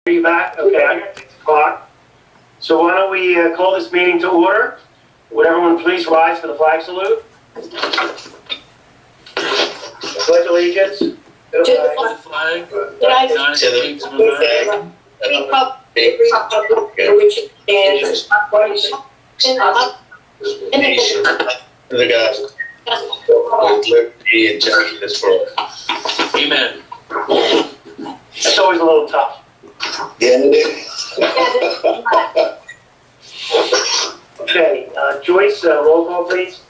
Are you back? Okay, I got 6 o'clock. So why don't we call this meeting to order? Would everyone please rise for the flag salute? Pledge allegiance to the flag of the United States of America, Republic for which it stands, one nation, under God, with liberty and justice for all. Amen. It's always a little tough. Yeah, it is. Okay, Joyce, roll call please.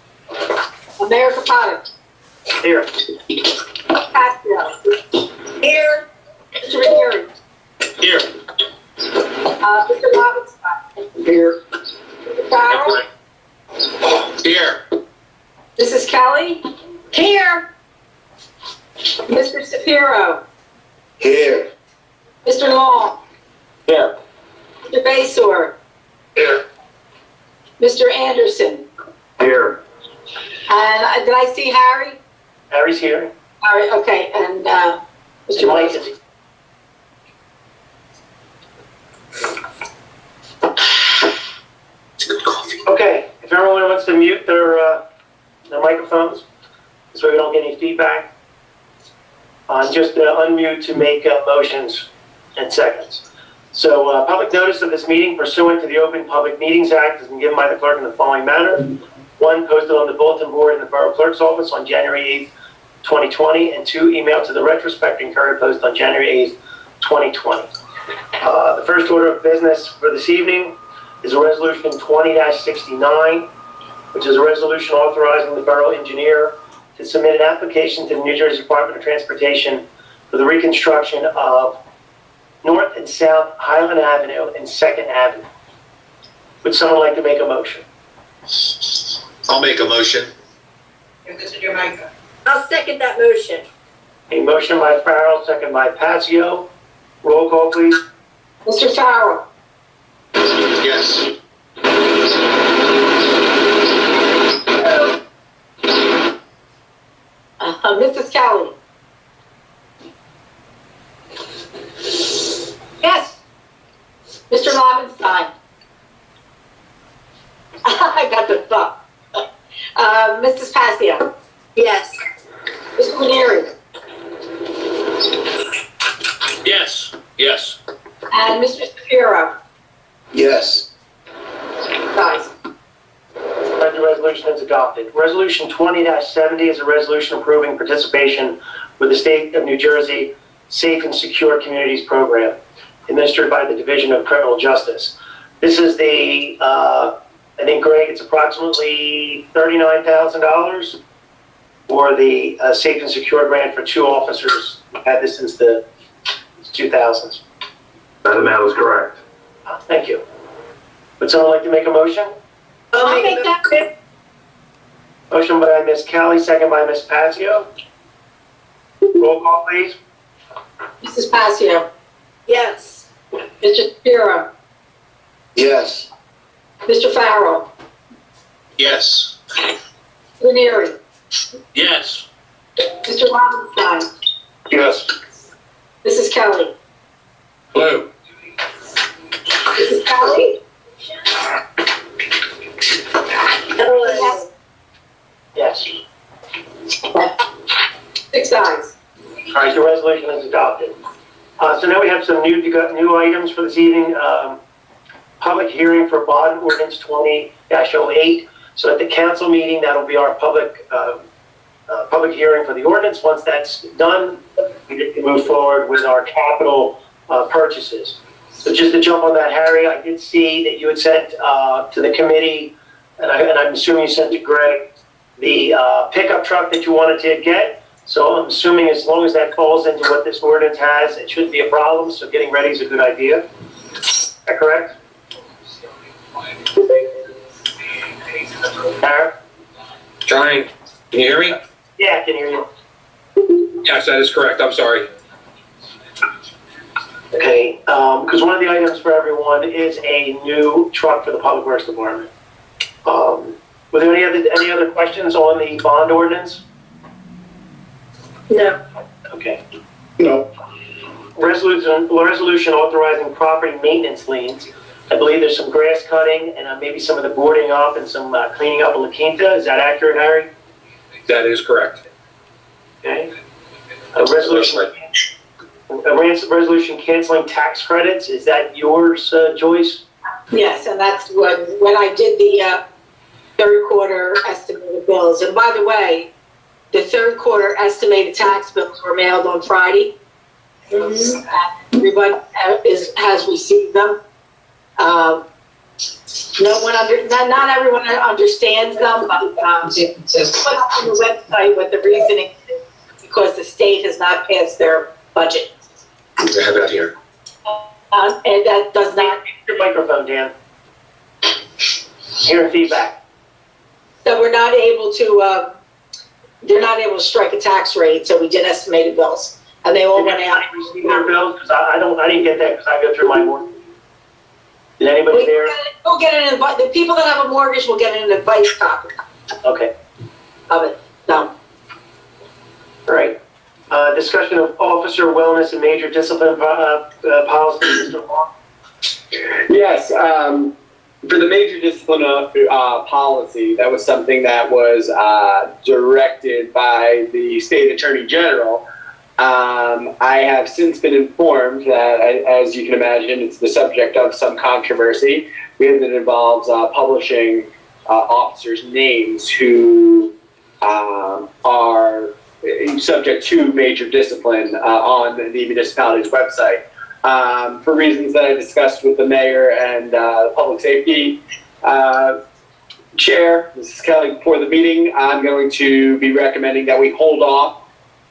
America Product. Here. Pascal. Here. Mr. Ranieri. Here. Mr. Lobenstein. Here. Mr. Farrell. Here. Mrs. Kelly. Here. Mr. Shapiro. Here. Mr. Long. Here. Mr. Basor. Here. Mr. Anderson. Here. And did I see Harry? Harry's here. Harry, okay, and Mr. Mike Basor. is. Okay, if everyone wants to mute their microphones, so we don't get any feedback. Just unmute to make motions and seconds. So public notice of this meeting pursuant to the Open Public Meetings Act has been given by the clerk in the following manner. 1, posted on the bulletin board in the Borough Clerk's office on January 8th, 2020, and 2, emailed to the retrospect and courier post on January 8th, 2020. The first order of business for this evening is a resolution 20-69, which is a resolution authorizing the borough engineer to submit an application to the New Jersey Department of Transportation for the reconstruction of North and South Highland Avenue and 2nd Avenue. Would someone like to make a motion? I'll make a motion. I'll second that motion. A motion by Farrell, second by Pazio. Roll call, please. Mr. Farrell. Yes. Mrs. Kelly. Yes. Mr. Lobenstein. I got the thought. Mrs. Pasio. Yes. Mr. Ranieri. Yes. Yes. And Mr. Shapiro. Yes. Guys. The resolution is adopted. Resolution 20-70 is a resolution approving participation with the State of New Jersey Safe and Secure Communities Program, administered by the Division of Criminal Justice. This is the, I think, Greg, it's approximately $39,000 for the Safe and Secure grant for 2 officers. We've had this since the 2000s. That amount is correct. Thank you. Would someone like to make a motion? I'll make that. Motion by Ms. Kelly, second by Ms. Pazio. Roll call, please. Mrs. Pasio. Yes. Mr. Shapiro. Yes. Mr. Farrell. Yes. Ranieri. Yes. Mr. Lobenstein. Yes. Mrs. Kelly. Blue. Mrs. Kelly. Yes. 6 ayes. All right, the resolution is adopted. So now we have some new items for this evening. Public hearing for bond ordinance 20-08. So at the council meeting, that'll be our public hearing for the ordinance. Once that's done, we can move forward with our capital purchases. So just to jump on that, Harry, I did see that you had sent to the committee, and I'm assuming you sent to Greg, the pickup truck that you wanted to get. So I'm assuming as long as that falls into what this ordinance has, it shouldn't be a problem. So getting ready is a good idea. Is that correct? Harry? Trying. Can you hear me? Yeah, I can hear you. Yes, that is correct. I'm sorry. Okay, because one of the items for everyone is a new truck for the Public Works Department. Were there any other questions on the bond ordinance? No. Okay. No. resolution authorizing property maintenance liens. I believe there's some grass cutting and maybe some of the boarding up and some cleaning up of La Quinta. Is that accurate, Harry? That is correct. Okay. A resolution canceling tax credits. Is that yours, Joyce? Yes, and that's when I did the third quarter estimated bills. And by the way, the third quarter estimated tax bills were mailed on Friday. And everyone has received them. Not everyone understands them, but just put up on the website what the reasoning is, because the state has not passed their budget. I have that here. And that does not. Your microphone, Dan. Hearing feedback. So we're not able to, they're not able to strike a tax rate, so we did estimated bills, and they all went out. Did anybody receive their bills? Because I didn't get that because I go through my mortgage. Did anybody there? We'll get an advice, the people that have a mortgage will get an advice copy Okay, of it, no. all right. Discussion of officer wellness and major discipline policy, Mr. Long. Yes, for the major discipline policy, that was something that was directed by the state attorney general. I have since been informed that, as you can imagine, it's the subject of some controversy because it involves publishing officers' names who are subject to major discipline on the municipality's website. For reasons that I discussed with the mayor and the public safety chair, Mrs. Kelly, before the meeting, I'm going to be recommending that we hold off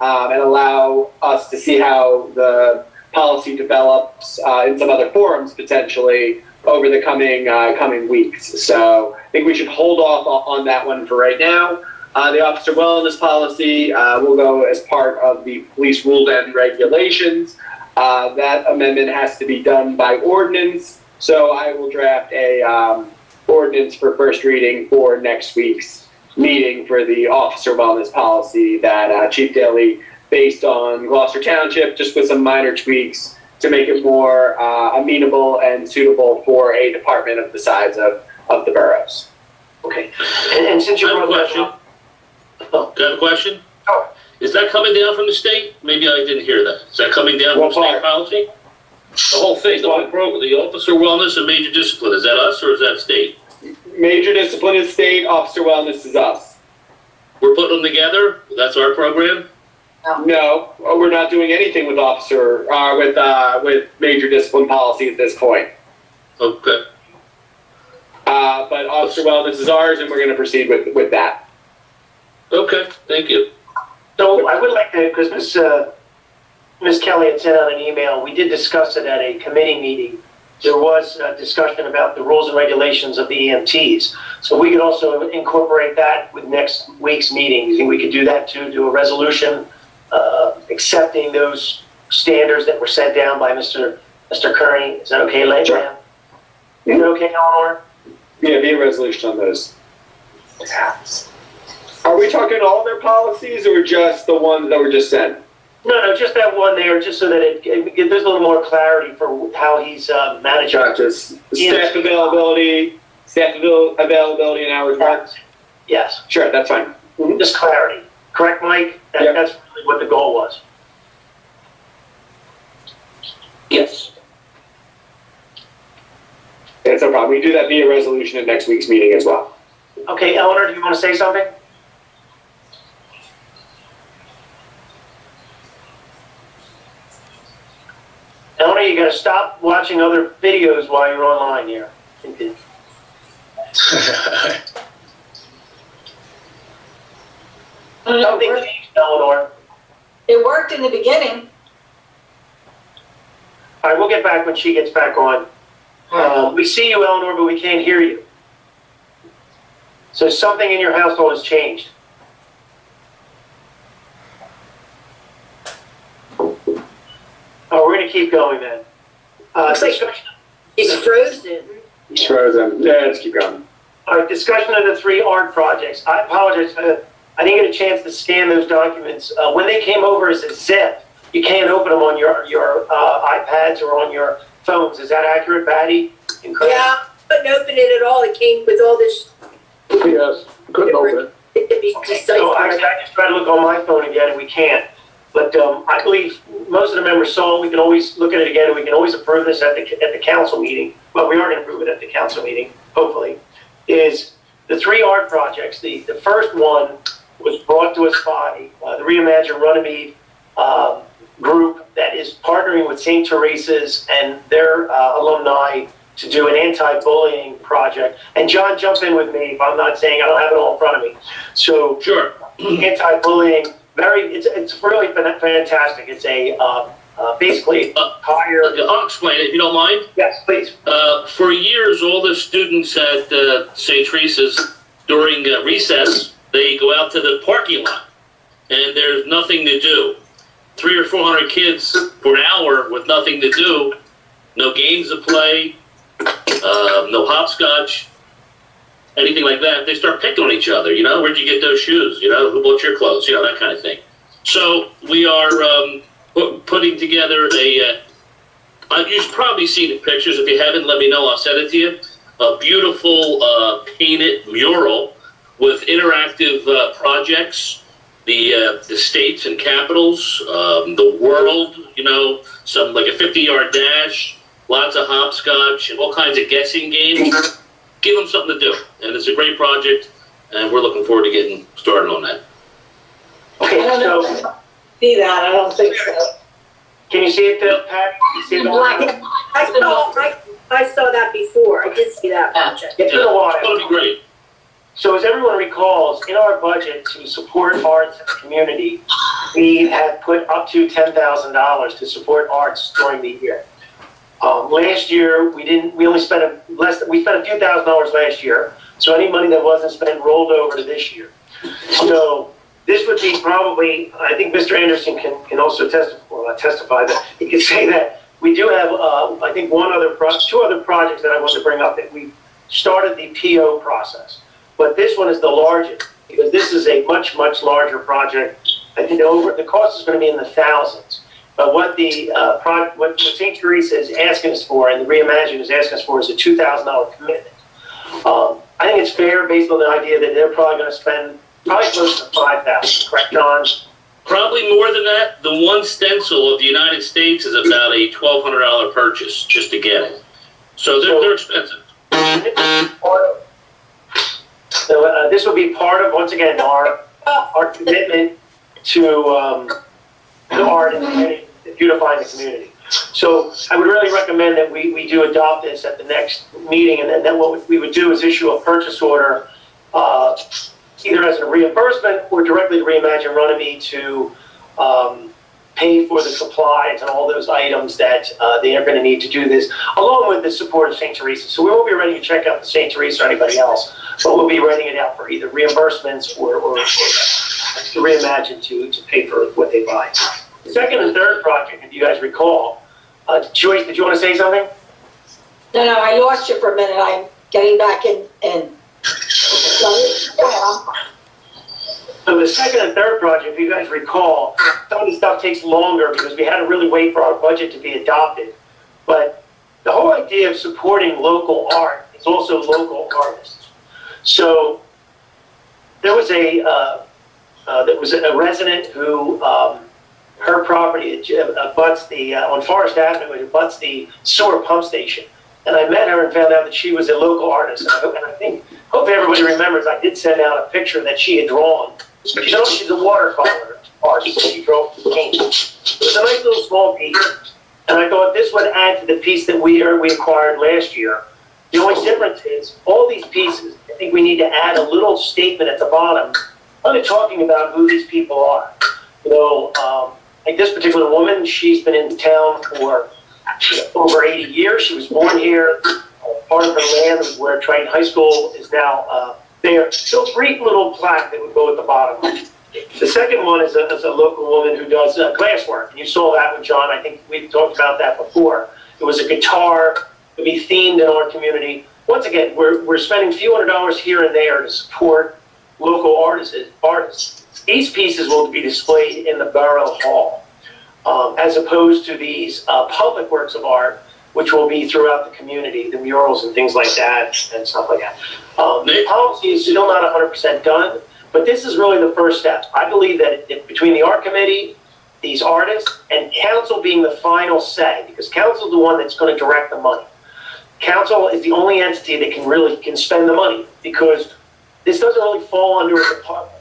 and allow us to see how the policy develops in some other forums potentially over the coming weeks. So I think we should hold off on that one for right now. The officer wellness policy will go as part of the police rules and regulations. That amendment has to be done by ordinance, so I will draft a ordinance for first reading for next week's meeting for the officer wellness policy that Chief Daly based on Gloucester Township, just with some minor tweaks to make it more amenable and suitable for a department of the size of the boroughs. Okay, and since you I have a brought that question. up. Oh, Do I have a question? Sure. Is that coming down from the state? Maybe I didn't hear that. Is that coming down from What state part? policy? The whole thing, the whole program, the officer wellness and major discipline, is that us or is that state? Major discipline is state, officer wellness is us. We're putting them together? That's our program? No, we're not doing anything with with major discipline policy at this point. Okay. But officer wellness is ours, and we're going to proceed with that. Okay, thank you. So I would like to, because Ms. Kelly had sent out an email, we did discuss it at a committee meeting. There was a discussion about the rules and regulations of the EMTs. So we could also incorporate that with next week's meeting. You think we could do that too, do a resolution accepting those standards that were sent down by Mr. Kearney? Is that okay, Lane? Sure. Is that okay, Eleanor? Yeah, be a resolution on those. Are we talking all their policies or just the ones that were just sent? No, just that one there, just so that there's a little more clarity for how he's managing. Gotcha. Staff availability and hours worked? Yes, Sure, that's fine. just clarity. Correct, Mike? Yep. That's really what the goal was. Yes. It's no problem. We do that via resolution at next week's meeting as well. Okay, Eleanor, do you want to say something? Eleanor, you got to stop watching other videos while you're online here. Something changed, Eleanor. It worked in the beginning. All right, we'll get back when she gets back on. We see you, Eleanor, but we can't hear you. So something in your household has changed. Oh, we're going to keep going then. Looks like Discussion- it's frozen. It's frozen. Yeah, let's keep going. All right, discussion of the 3 art projects. I apologize, I didn't get a chance to scan those documents. When they came over as a zip, you can't open them on your iPads or on your phones. Is that accurate, Patty? Yeah, I couldn't open it at all. It came with all this. Yes, couldn't open it. To be deciphered. So I just tried to look on my phone again, and we can't. But I believe most of the members saw it. We can always look at it again, and we can always approve this at the council meeting. Well, we are going to approve it at the council meeting, hopefully. Is the 3 art projects. The first one was brought to us by the Reimagine Runnemede group that is partnering with St. Teresa's and their alumni to do an anti-bullying project. And John, jump in with me if I'm not saying, I don't have it all in front of me. So Sure. anti-bullying, it's really fantastic. It's a basically higher. I'll explain it if you don't mind. Yes, please. For years, all the students at St. Teresa's during recess, they go out to the parking lot, and there's nothing to do. 300 or 400 kids for an hour with nothing to do, no games to play, no hopscotch, anything like that. They start picking on each other. You know, where'd you get those shoes? You know, who bought your clothes? You know, that kind of thing. So we are putting together you've probably seen the pictures. If you haven't, let me know. I'll send it to you. A beautiful painted mural with interactive projects. The states and capitals, the world, you know, some like a 50-yard dash, lots of hopscotch, and all kinds of guessing games. Give them something to do. And it's a great project, and we're looking forward to getting started on that. Okay, so See that? I don't think so. can you see it, Pat? You see it? I saw that before. I did see that project. It's been a while. It's going to be great. So as everyone recalls, in our budget to support arts in the community, we have put up to $10,000 to support arts during the year. Last year, we only spent we spent a few $1,000s last year. So any money that wasn't spent rolled over to this year. So this would be probably, I think Mr. Anderson can also testify that he can say that we do have, I think two other projects that I want to bring up that we started the PO process. But this one is the largest because this is a much, much larger project. I think the cost is going to be in the thousands. But what what St. Teresa is asking us for and the Reimagine is asking us for is a $2,000 commitment. I think it's fair based on the idea that they're probably going to spend close to $5,000, correct, John? Probably more than that. The one stencil of the United States is about a $1,200 purchase just to get it. So they're expensive. So this will be part of, once again, our commitment to art and beautifying the community. So I would really recommend that we do adopt this at the next meeting, and then what we would do is issue a purchase order, either as a reimbursement or directly to Reimagine Runnemede to pay for the supplies and all those items that they are going to need to do this, along with the support of St. Teresa. So we won't be writing a check out to St. Teresa or anybody else, but we'll be writing it out for either reimbursements or to Reimagine to pay for what they buy. The second and third project, if you guys recall, Joyce, did you want to say something? No, I lost you for a minute. I'm getting back in. So the second and third project, if you guys recall, some of the stuff takes longer because we had to really wait for our budget to be adopted. But the whole idea of supporting local art is also local artists. So there was a resident who her property abuts on Forest Avenue, it abuts the sewer pump station. And I met her and found out that she was a local artist. And I think, hopefully everybody remembers, I did send out a picture that she had drawn. She's a watercolor artist. She drew paint. It was a nice little small piece. And I thought this would add to the piece that we acquired last year. The only difference is all these pieces, I think we need to add a little statement at the bottom, kind of talking about who these people are. You know, like this particular woman, she's been in town for over 80 years. She was born here. Part of her land where Triton High School is now there. So a brief little plaque that would go at the bottom. The second one is a local woman who does glasswork. And you saw that with John. I think we talked about that before. It was a guitar to be themed in our community. Once again, we're spending a few $100s here and there to support local artists. These pieces will be displayed in the Borough Hall. as opposed to these public works of art, which will be throughout the community, the murals and things like that and stuff like that. The policy is still not 100% done, but this is really the first step. I believe that between the art committee, these artists, and council being the final say, because council is the one that's going to direct the money. Council is the only entity that can spend the money, because this doesn't really fall under a department.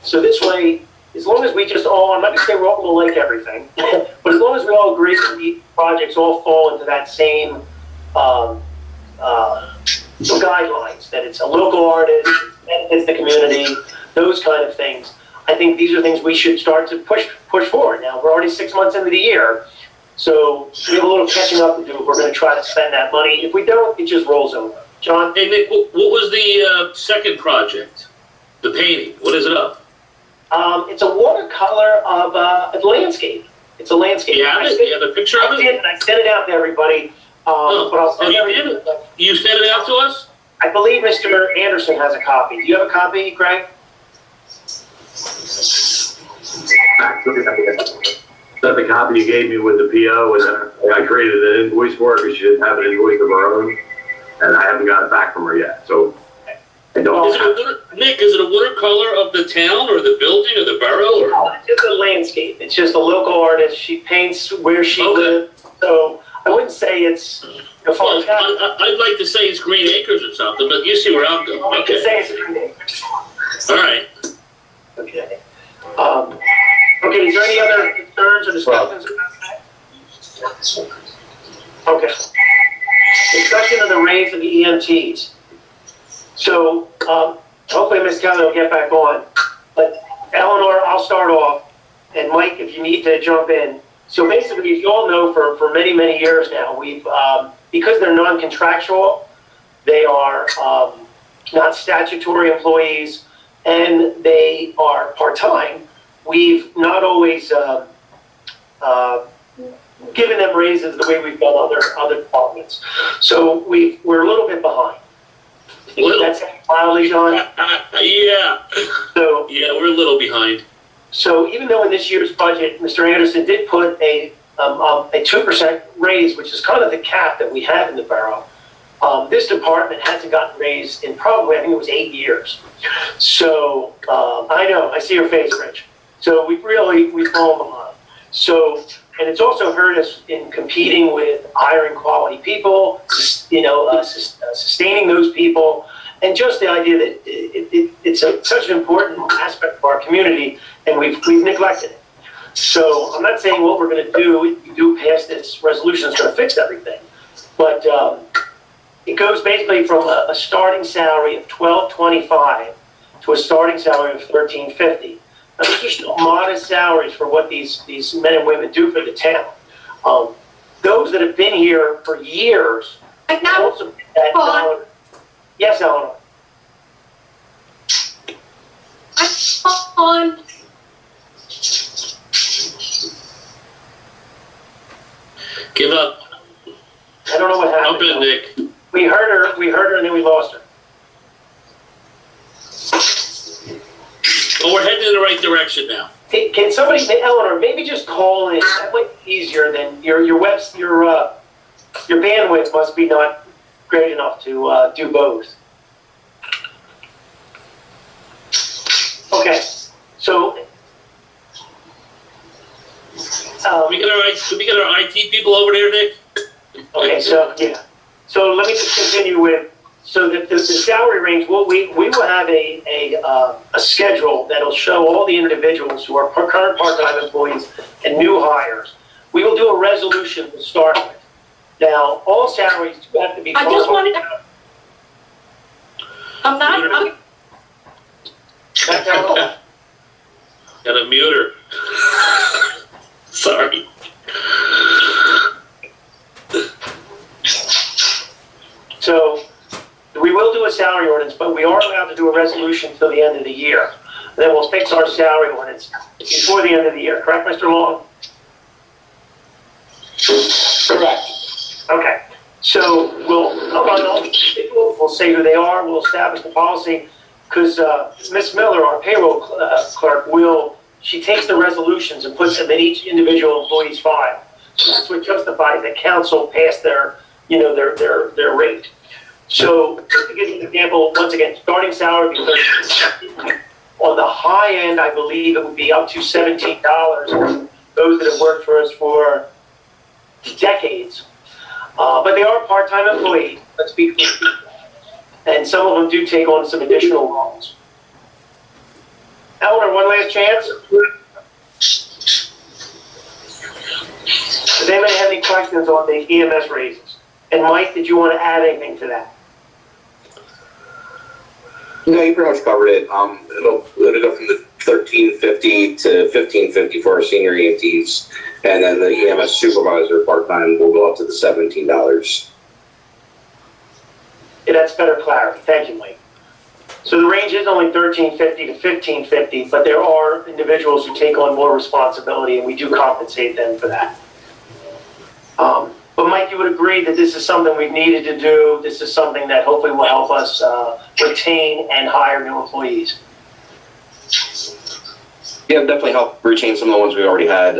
So this way, as long as we just all, I'm not going to say we're all going to like everything, but as long as we all agree that the projects all fall into that same guidelines, that it's a local artist, benefits the community, those kind of things, I think these are things we should start to push forward. Now, we're already 6 months into the year, so we have a little catching up to do if we're going to try to spend that money. If we don't, it just rolls over. John? Hey, Nick, what was the second project? The painting, what is it of? It's a watercolor of a landscape. It's a landscape. Yeah, you have a picture of it? I did, and I sent it out to everybody. But I'll send you everything. did? You sent it out to us? I believe Mr. Anderson has a copy. Do you have a copy, Greg? That's the copy you gave me with the PO, and then I created an invoice for it, because she didn't have an invoice of her own, and I haven't got it back from her yet, so. I don't Nick, is it a watercolor of the town, or the building, or the borough, or? No, it's just a landscape. It's just a local artist. She paints where she lives. So I wouldn't say it's. Well, I'd like to say it's Green Acres or something, but you see where I'm going. I Okay. can say it's Green Acres. All right. Okay. Okay, is there any other concerns or discussions about that? Okay. Discussion of the raise of the EMTs. So, hopefully Ms. Kelly will get back on. But Eleanor, I'll start off. And Mike, if you need to jump in. So basically, as you all know, for many, many years now, we've, because they're non-contractual, they are not statutory employees, and they are part-time, we've not always given them raises the way we've done other departments. So we're a little bit behind. That's mildly, John. Yeah. So yeah, we're a little behind. So even though in this year's budget, Mr. Anderson did put a 2% raise, which is kind of the cap that we have in the borough, this department hasn't gotten raised in probably, I think it was 8 years. So I know, I see your face, Rich. So we've fallen behind. So, and it's also hurt us in competing with hiring quality people, sustaining those people, and just the idea that it's such an important aspect of our community, and we've neglected it. So I'm not saying what we're going to do, if we do pass this resolution, is going to fix everything. But it goes basically from a starting salary of $12.25 to a starting salary of $13.50. Now, these are still modest salaries for what these men and women do for the town. Those that have been here for years also get that dollar. Yes, Eleanor. On. Give up. I don't know what Jump happened. in, Nick. We heard her, and then we lost her. Well, we're heading in the right direction now. Hey, can somebody, Eleanor, maybe just call in? That might be easier than your bandwidth must be not great enough to do both. Okay, so We get our IT people over there, Nick? okay, so yeah, so let me just continue with. So the salary range, we will have a schedule that'll show all the individuals who are current part-time employees and new hires. We will do a resolution to start with. Now, all salaries do have to be. I just wanted to. I'm not. Gotta mute her. Sorry. So we will do a salary ordinance, but we are allowed to do a resolution till the end of the year. Then we'll fix our salary ordinance before the end of the year. Correct, Mr. Long? Correct. Okay. So we'll say who they are. We'll establish the policy because Ms. Miller, our payroll clerk, will she takes the resolutions and puts them in each individual employee's file. That's what justifies that council passed their, their rate. So, just to give you an example, once again, starting salary would be $13. On the high end, I believe it would be up to $17. Those that have worked for us for decades. But they are part-time employees, let's be clear. And some of them do take on some additional roles. Eleanor, one last chance? Does anybody have any questions on the EMS raises? And Mike, did you want to add anything to that? No, you pretty much covered it. It'll go from the $13.50 to $15.50 for our senior EMTs, and then the EMS supervisor part-time will go up to the $17. Yeah, that's better clarity. Thank you, Mike. So the range is only $13.50 to $15.50, but there are individuals who take on more responsibility, and we do compensate them for that. But Mike, you would agree that this is something we've needed to do. This is something that hopefully will help us retain and hire new employees. Yeah, definitely help retain some of the ones we already had.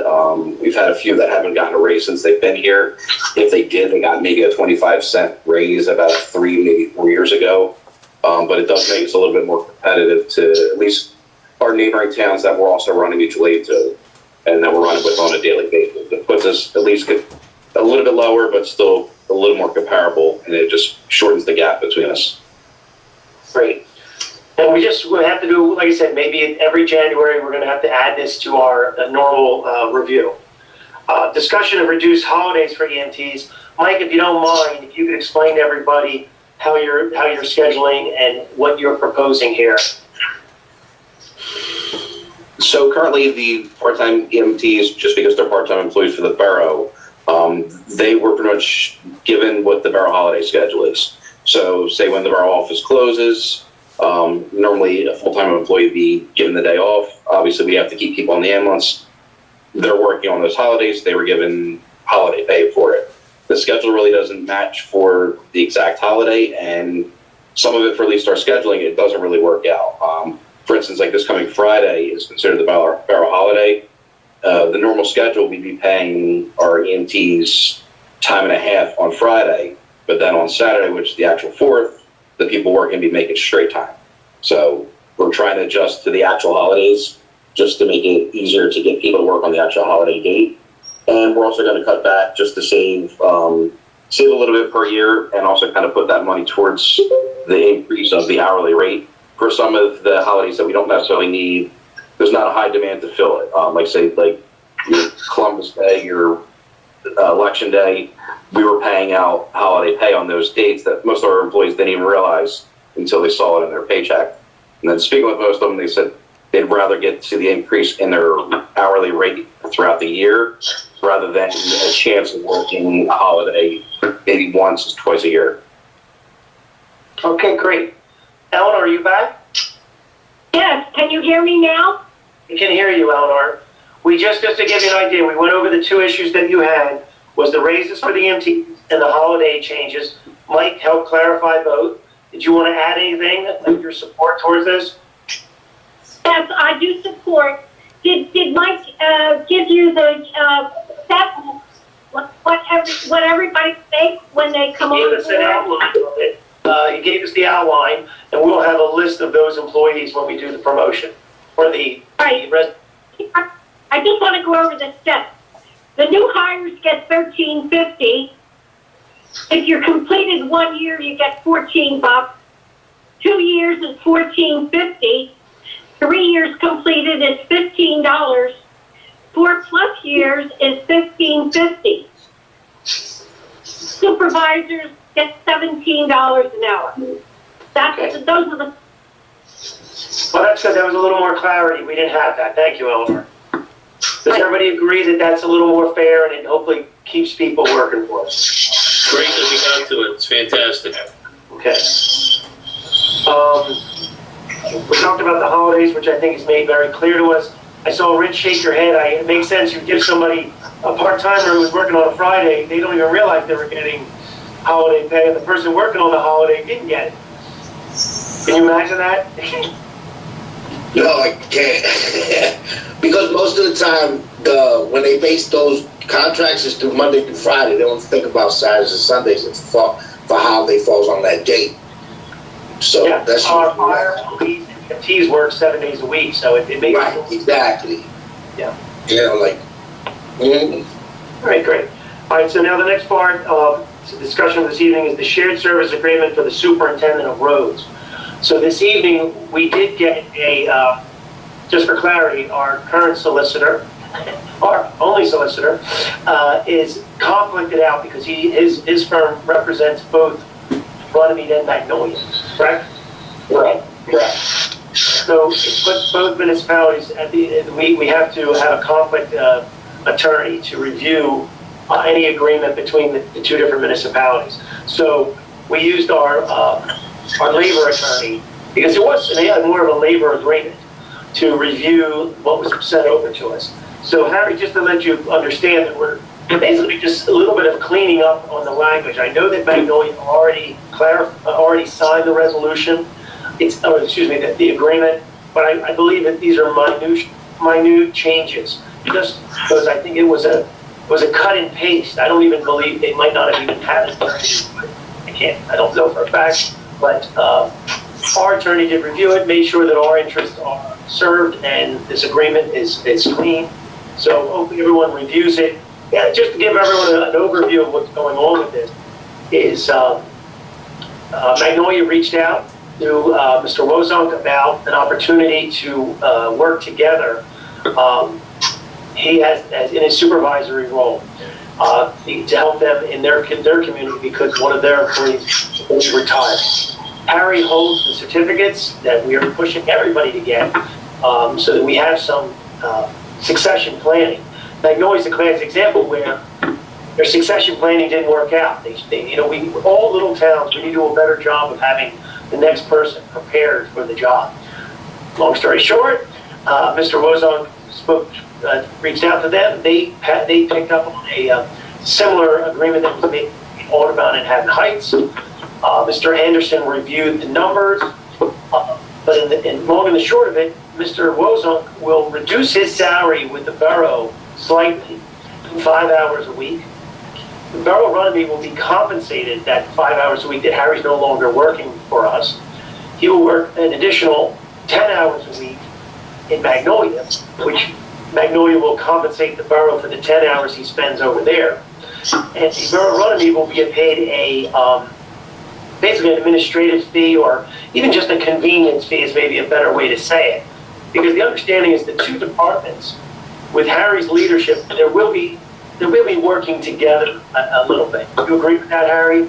We've had a few that haven't gotten a raise since they've been here. If they did, they got maybe a 25-cent raise about 3, maybe 4 years ago. But it does make us a little bit more competitive to at least our neighboring towns that we're also running mutual aid to, and that we're running with on a daily basis. It puts us at least a little bit lower, but still a little more comparable, and it just shortens the gap between us. Great. And we have to do, like I said, maybe every January we're going to have to add this to our normal review. Discussion of reduced holidays for EMTs. Mike, if you don't mind, if you could explain to everybody how you're scheduling and what you're proposing here. So currently the part-time EMTs, just because they're part-time employees for the Borough, they were pretty much given what the Borough holiday schedule is. So say when the Borough office closes, normally a full-time employee would be given the day off. Obviously we have to keep people on the ambulance. They're working on those holidays. They were given holiday pay for it. The schedule really doesn't match for the exact holiday, and some of it, for at least our scheduling, it doesn't really work out. For instance, like this coming Friday is considered the Borough holiday. The normal schedule, we'd be paying our EMTs time and a half on Friday, but then on Saturday, which is the actual 4th, the people working be making straight time. So we're trying to adjust to the actual holidays just to make it easier to get people to work on the actual holiday date. And we're also going to cut back just to save a little bit per year, and also kind of put that money towards the increase of the hourly rate for some of the holidays that we don't necessarily need. There's not a high demand to fill it. Like your Columbus Day, your Election Day, we were paying out holiday pay on those dates that most of our employees didn't even realize until they saw it in their paycheck. And then speaking with most of them, they said they'd rather get to the increase in their hourly rate throughout the year rather than a chance of working a holiday maybe once, twice a year. Okay, great. Eleanor, are you back? Yes, can you hear me now? We can hear you, Eleanor. We just to give you an idea, we went over the 2 issues that you had, was the raises for the EMT and the holiday changes. Mike helped clarify both. Did you want to add anything, like your support towards this? Yes, I do support. Did Mike give you the what everybody thinks when they come on board? He gave us an outline of it. He gave us the outline, and we'll have a list of those employees when we do the promotion or the Right. I just want to go over the steps. The new hires get $13.50. If you're completed 1 year, you get $14. 2 years is $14.50. 3 years completed is $15. 4+ years is $15.50. Supervisors get $17 an hour. Those are the. Well, that's good. That was a little more clarity. We didn't have that. Thank you, Eleanor. Does everybody agree that that's a little more fair and it hopefully keeps people working for us? Great that we got to it. It's fantastic. Okay. We talked about the holidays, which I think is made very clear to us. I saw Rich shake your head. It makes sense. You give somebody a part-timer who was working on a Friday, they don't even realize they were getting holiday pay, and the person working on the holiday didn't get it. Can you imagine that? No, I can't. Because most of the time, when they base those contracts, it's through Monday through Friday. They don't think about Saturdays and Sundays for holiday falls on that date. So Yeah, that's our fire, police, and EMTs work 7 days a week, so it makes right. Exactly. Yeah. You know, like. Mm-hmm. All right, great. All right, so now the next part of the discussion this evening is the shared service agreement for the superintendent of roads. So this evening, we did get a, just for clarity, our current solicitor, our only solicitor, is conflicted out because his firm represents both Runnemede and Magnolia, correct? Right. Right. So it puts both municipalities at we have to have a conflict attorney to review any agreement between the two different municipalities. So we used our labor attorney, because they had more of a labor agreement, to review what was sent over to us. So Harry, just to let you understand that we're basically just a little bit of cleaning up on the language. I know that Magnolia already signed the resolution, the agreement, but I believe that these are minute changes, just because I think it was a cut and paste. I don't even believe they might not have even had it. I don't know for a fact, but our attorney did review it, made sure that our interests are served, and this agreement is clean. So hopefully everyone reviews it. Yeah, just to give everyone an overview of what's going on with this, is Magnolia reached out to Mr. Wozunk about an opportunity to work together. He has, as in his supervisory role, to help them in their community, because one of their employees will retire. Harry holds the certificates that we are pushing everybody to get, so that we have some succession planning. Magnolia's a classic example where their succession planning didn't work out. All little towns, we need to do a better job of having the next person prepared for the job. Long story short, Mr. Wozunk reached out to them. They picked up on a similar agreement that was made in Audubon and Haddon Heights. Mr. Anderson reviewed the numbers, but in long and the short of it, Mr. Wozunk will reduce his salary with the borough slightly, 5 hours a week. The borough Runnemede will be compensated that 5 hours a week that Harry's no longer working for us. He will work an additional 10 hours a week in Magnolia, which Magnolia will compensate the borough for the 10 hours he spends over there. And the borough Runnemede will get paid basically an administrative fee, or even just a convenience fee is maybe a better way to say it. Because the understanding is the two departments, with Harry's leadership, they will be working together a little bit. Do you agree with that, Harry?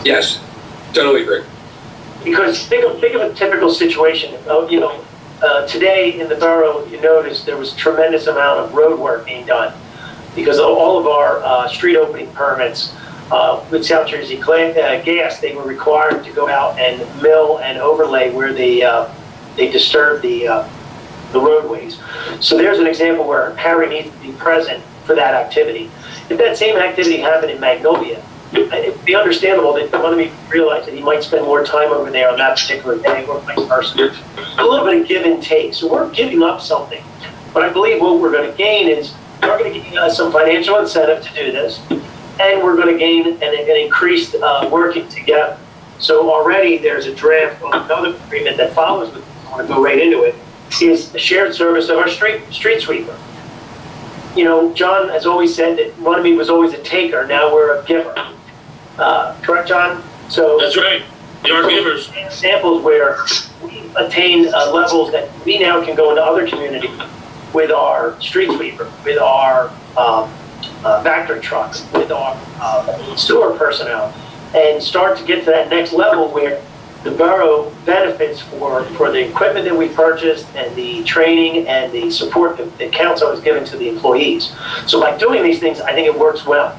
Yes, totally agree. Because think of a typical situation. Today in the borough, you notice there was a tremendous amount of road work being done, because all of our street opening permits with South Jersey Gas, they were required to go out and mill and overlay where they disturb the roadways. So there's an example where Harry needs to be present for that activity. If that same activity happened in Magnolia, it would be understandable that Runnemede realized that he might spend more time over there on that particular day, or vice versa. A little bit of give and take. So we're giving up something. But I believe what we're going to gain is we're going to get some financial incentive to do this, and we're going to gain an increased working together. So already there's a draft of another agreement that follows with, I want to go right into it, is the shared service of our street sweeper. John has always said that Runnemede was always a taker, now we're a giver. Correct, John? So that's right. We are givers. Examples where we attain levels that we now can go into other communities with our street sweeper, with our factory trucks, with our sewer personnel, and start to get to that next level where the borough benefits for the equipment that we purchased, and the training and the support that council has given to the employees. So by doing these things, I think it works well.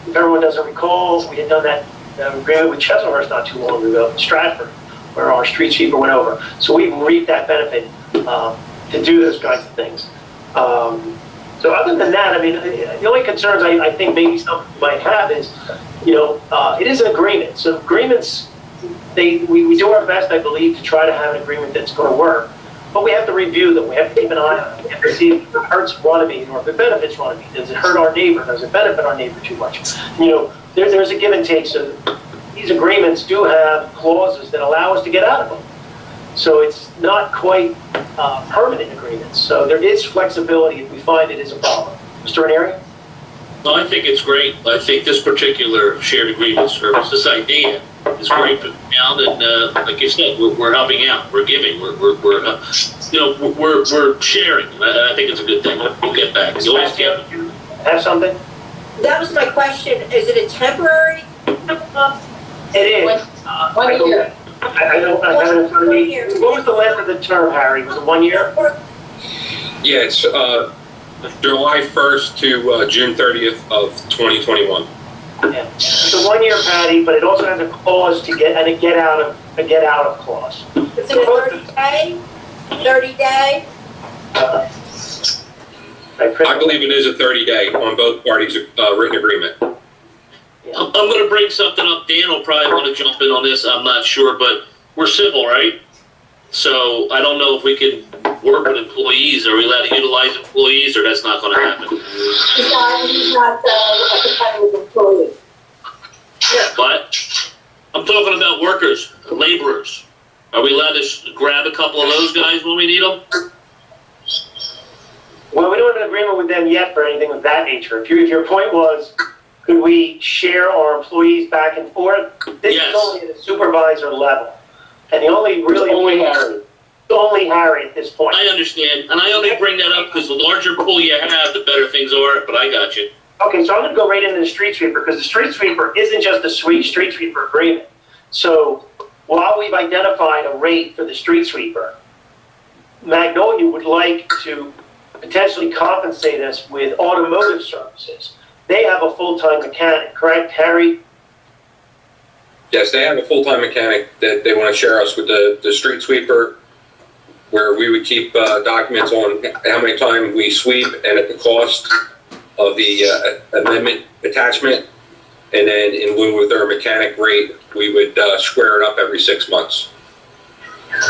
If everyone doesn't recall, we had done that agreement with Chesilhurst not too long ago, Stratford, where our street sweeper went over. So we've reaped that benefit to do those kinds of things. So other than that, I mean, the only concerns I think maybe some might have is, it is an agreement. So agreements, we do our best, I believe, to try to have an agreement that's going to work. But we have to review them. We have to keep an eye on them. We have to see if it hurts Runnemede or if it benefits Runnemede. Does it hurt our neighbor? Does it benefit our neighbor too much? There's a give and take. So these agreements do have clauses that allow us to get out of them. So it's not quite permanent agreements. So there is flexibility if we find it is a problem. Mr. Ranieri? No, I think it's great. I think this particular shared agreement service, this idea is great for the town, and like you said, we're helping out, we're giving, we're sharing, and I think it's a good thing. We'll get back. You always get. Have something? That was my question. Is it a temporary? It is. One year. I don't have it in front of me. What was the length of the term, Harry? Was it 1 year? Yeah, it's July 1st to June 30th of 2021. Yeah. It's a 1 year, Patty, but it also has a clause to get a get out of clause. Is it a 30-day? 30-day? I believe it is a 30-day on both parties' written agreement. I'm going to bring something up. Dan will probably want to jump in on this. I'm not sure, but we're civil, right? So I don't know if we can work with employees. Are we allowed to utilize employees, or that's not going to happen? He's not a competitive employee. But I'm talking about workers, laborers. Are we allowed to grab a couple of those guys when we need them? Well, we don't have an agreement with them yet for anything of that nature. If your point was, could we share our employees back and forth? This is only at a supervisor level. And the only really... Only Harry at this point. I understand. And I only bring that up because the larger pool you have, the better things are, but I got you. Okay, so I'm going to go right into the street sweeper, because the street sweeper isn't just a street sweeper agreement. So while we've identified a rate for the street sweeper, Magnolia would like to potentially compensate us with automotive services. They have a full-time mechanic, correct, Harry? Yes, they have a full-time mechanic that they want to share us with the street sweeper, where we would keep documents on how many times we sweep and at the cost of the amendment attachment. And then in lieu of their mechanic rate, we would square it up every 6 months.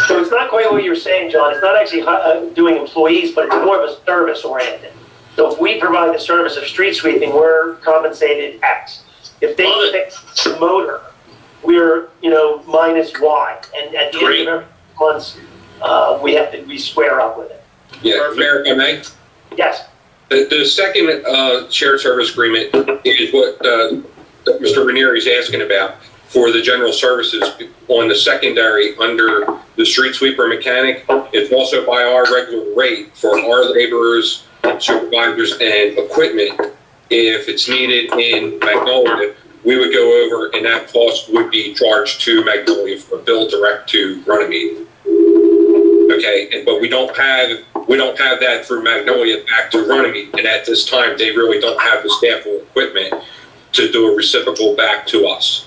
So it's not quite what you're saying, John. It's not actually doing employees, but it's more of a service oriented. So if we provide the service of street sweeping, we're compensated X. If they fix the motor, we're, minus Y. And at the end of every month, we square up with it. Yeah, Mayor, if I may? Yes. The second shared service agreement is what Mr. Ranieri is asking about for the general services on the secondary under the street sweeper mechanic. It's also by our regular rate for our laborers, supervisors, and equipment. If it's needed in Magnolia, we would go over, and that cost would be charged to Magnolia for a bill direct to Runnemede. Okay, but we don't have that through Magnolia back to Runnemede, and at this time they really don't have the staff or equipment to do a reciprocal back to us.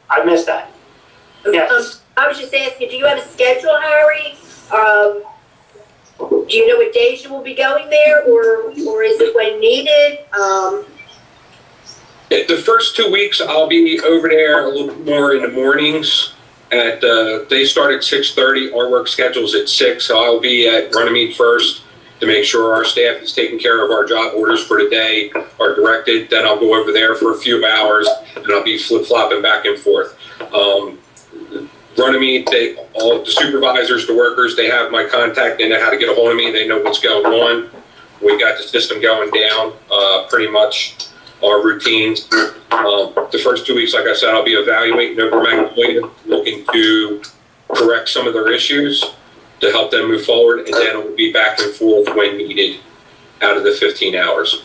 I missed that. Yes. I was just asking, do you have a schedule, Harry? Do you know what days you will be going there, or is it when needed? The first 2 weeks I'll be over there a little more in the mornings. They start at 6:30. Our work schedule's at 6, so I'll be at Runnemede first to make sure our staff is taking care of our job orders for the day are directed. Then I'll go over there for a few hours, and I'll be flip-flopping back and forth. Runnemede, all the supervisors, the workers, they have my contact. They know how to get a hold of me. They know what's going on. We got the system going down, pretty much our routines. The first 2 weeks, like I said, I'll be evaluating over Magnolia, looking to correct some of their issues to help them move forward, and then it will be back and forth when needed out of the 15 hours.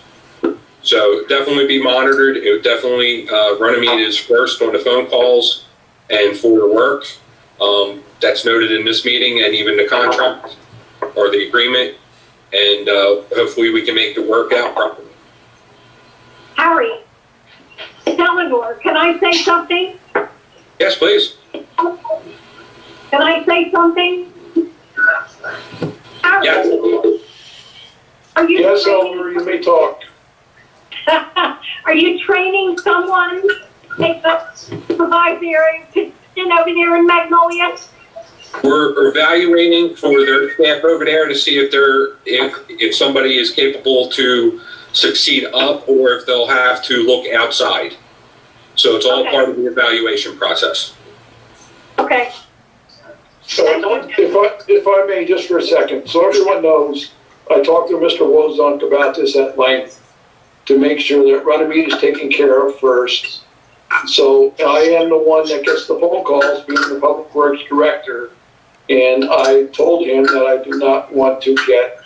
So definitely be monitored. It would definitely, Runnemede is first on the phone calls and for the work. That's noted in this meeting and even the contract or the agreement, and hopefully we can make the work out properly. Harry, it's Eleanor. Can I say something? Yes, please. Can I say something? Harry, Yes. are you Yes, training, Eleanor, you may talk. are you training someone to take the supervisor position over there in Magnolia? We're evaluating for their staff over there to see if somebody is capable to succeed up or if they'll have to look outside. So it's all part of the evaluation process. Okay. So if I may, just for a second, so everyone knows, I talked to Mr. Wozunk about this at length to make sure that Runnemede is taken care of first. So I am the one that gets the phone calls, being the Public Works Director, and I told him that I do not want to get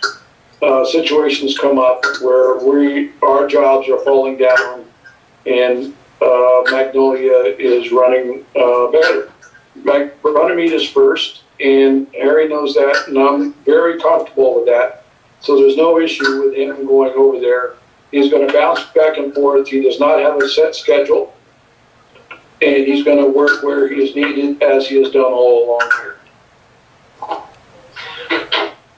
situations come up where our jobs are falling down and Magnolia is running better. Runnemede is first, and Harry knows that, and I'm very comfortable with that. So there's no issue with him going over there. He's going to bounce back and forth. He does not have a set schedule, and he's going to work where he is needed, as he has done all along here.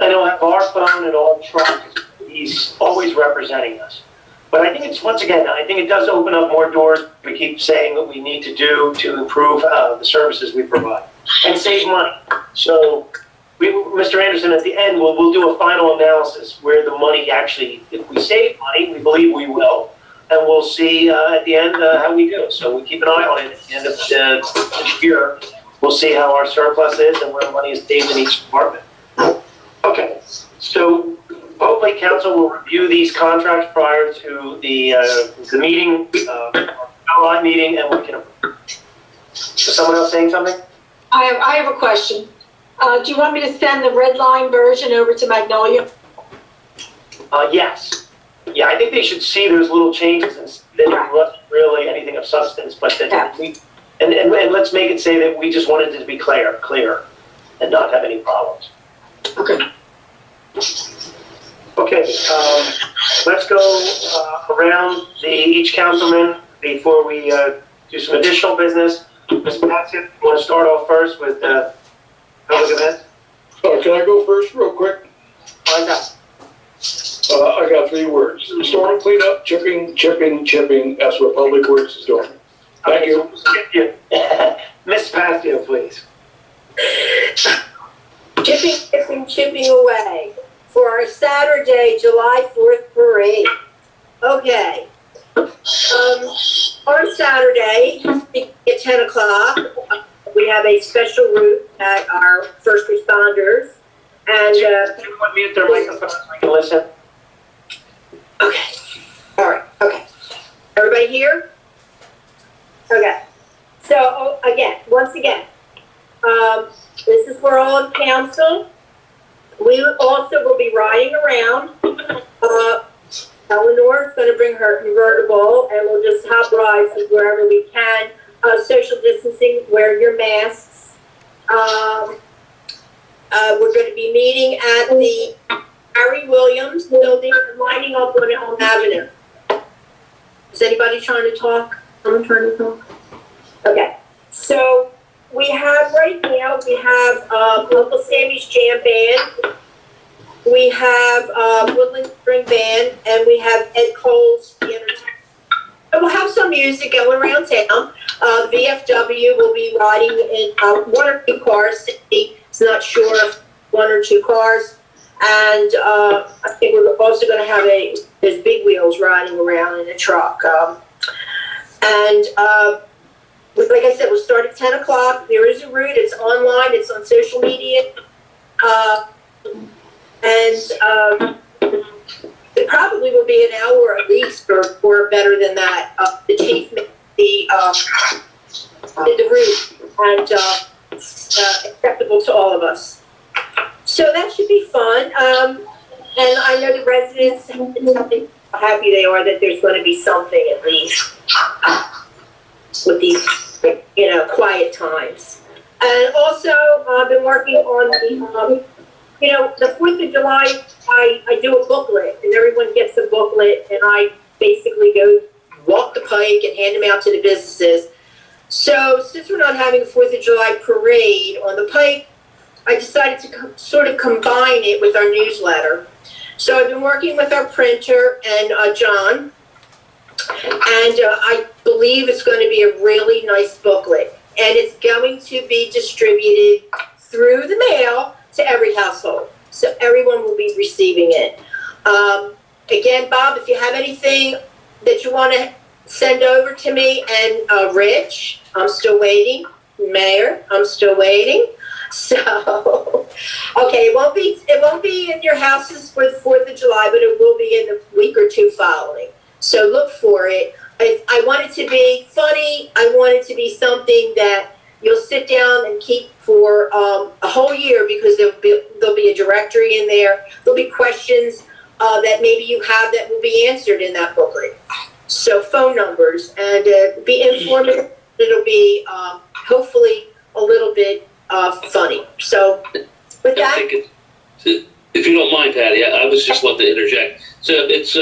And he'll have our phone and all trucks. He's always representing us. But I think it's, once again, I think it does open up more doors. We keep saying what we need to do to improve the services we provide and save money. So, Mr. Anderson, at the end, we'll do a final analysis where the money actually, if we save money, we believe we will, and we'll see at the end how we do. So we keep an eye on it at the end of the year. We'll see how our surplus is and where the money is saved in each department. Okay, so hopefully council will review these contracts prior to the meeting, our meeting, and we can approve. Is someone else saying something? I have a question. Do you want me to send the red line version over to Magnolia? Yes. Yeah, I think they should see there's little changes and that wasn't really anything of substance, but that and let's make it say that we just wanted it to be clear, and not have any problems. Okay. Okay, let's go around each councilman before we do some additional business. Ms. Patsy, you want to start off first with public events? Can I go first real quick? Why that? I got 3 words. Storm cleanup, chipping. That's what Public Works is doing. Thank you. Miss Pascal, please. Chipping away for our Saturday, July 4th parade. Okay. On Saturday, at 10 o'clock, we have a special route at our first responders. And everyone mute their microphones so we can listen. Okay. All right. Okay. Everybody here? Okay. So, once again, this is for all of council. We also will be riding around. Eleanor is going to bring her convertible, and we'll just hop rides wherever we can. Social distancing, wear your masks. We're going to be meeting at the Harry Williams building and lining up on Elm Avenue. Is anybody trying to talk? Someone trying to talk? Okay. So we have right now, we have Uncle Sammy's Jam Band. We have Woodland Spring Band, and we have Ed Cole's The Entertainment. And we'll have some music going around town. The VFW will be riding in 1 or 2 cars. It's not sure if 1 or 2 cars. And I think we're also going to have there's big wheels riding around in a truck. Like I said, we'll start at 10 o'clock. There is a route. It's online. It's on social media. It probably will be an hour at least, or better than that. The chief made the route, and acceptable to all of us. So that should be fun. And I know the residents, how happy they are that there's going to be something at least with these, quiet times. And also, I've been working on the 4th of July, I do a booklet, and everyone gets a booklet, and I basically go walk the pike and hand them out to the businesses. So since we're not having a 4th of July parade on the pike, I decided to sort of combine it with our newsletter. So I've been working with our printer and John And I believe it's going to be a really nice booklet. And it's going to be distributed through the mail to every household. So everyone will be receiving it. Again, Bob, if you have anything that you want to send over to me, and Rich, I'm still waiting. Mayor, I'm still waiting. So, okay, it won't be in your houses for the 4th of July, but it will be in the week or two following. So look for it. I want it to be funny. I want it to be something that you'll sit down and keep for a whole year, because there'll be a directory in there. There'll be questions that maybe you have that will be answered in that booklet. So phone numbers, and be informative. It'll be hopefully a little bit funny. So with that, if you don't mind, Patty, I was just want to interject. So it's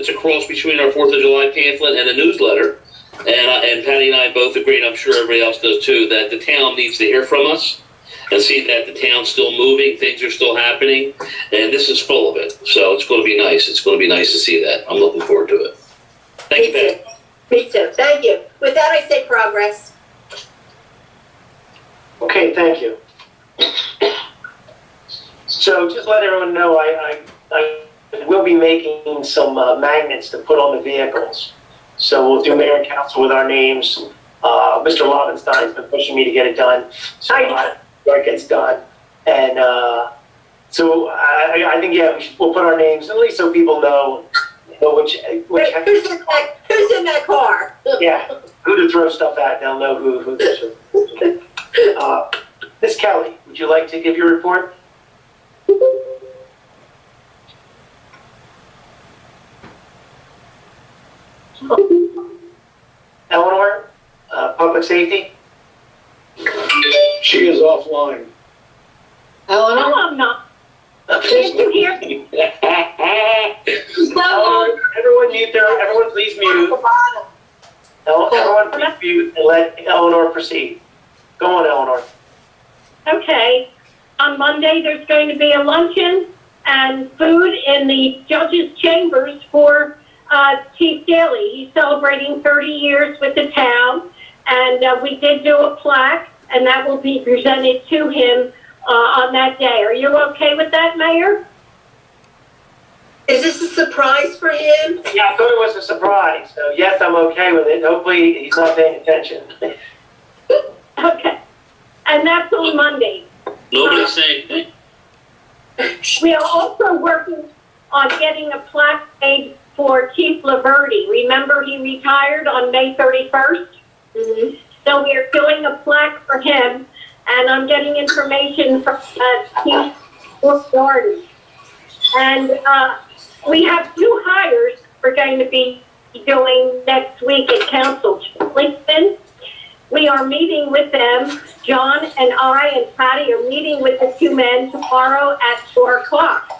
a cross between our 4th of July pamphlet and a newsletter, and Patty and I both agree, and I'm sure everybody else does too, that the town needs to hear from us and see that the town's still moving, things are still happening, and this is full of it. So it's going to be nice. It's going to be nice to see that. I'm looking forward to it. Thank you, Patty. Me too. Thank you. With that, I say progress. Okay, thank you. So just let everyone know, I will be making some magnets to put on the vehicles. So we'll do mayor and council with our names. Mr. Lovenstein's been pushing me to get it done, so it gets done. And so I think, yeah, we'll put our names, at least so people know which who's in that car? Yeah, who to throw stuff at. They'll know who this is. Ms. Kelly, would you like to give your report? Eleanor, public safety? She is offline. No, I'm not. Can't you hear me? Eleanor, everyone please mute. Everyone please mute and let Eleanor proceed. Go on, Eleanor. Okay. On Monday, there's going to be a luncheon and food in the judges' chambers for Chief Daly. He's celebrating 30 years with the town, and we did do a plaque, and that will be presented to him on that day. Are you okay with that, Mayor? Is this a surprise for him? Yeah, I thought it was a surprise. So yes, I'm okay with it. Hopefully he's not paying attention. Okay. And that's on Monday. Nobody's saying anything. We are also working on getting a plaque made for Chief Laverty. Remember, he retired on May 31st? Mm-hmm. So we are doing a plaque for him, and I'm getting information from Chief Laverty. And we have 2 hires we're going to be doing next week at Council. Lincoln, we are meeting with them. John and I and Patty are meeting with the 2 men tomorrow at 4 o'clock.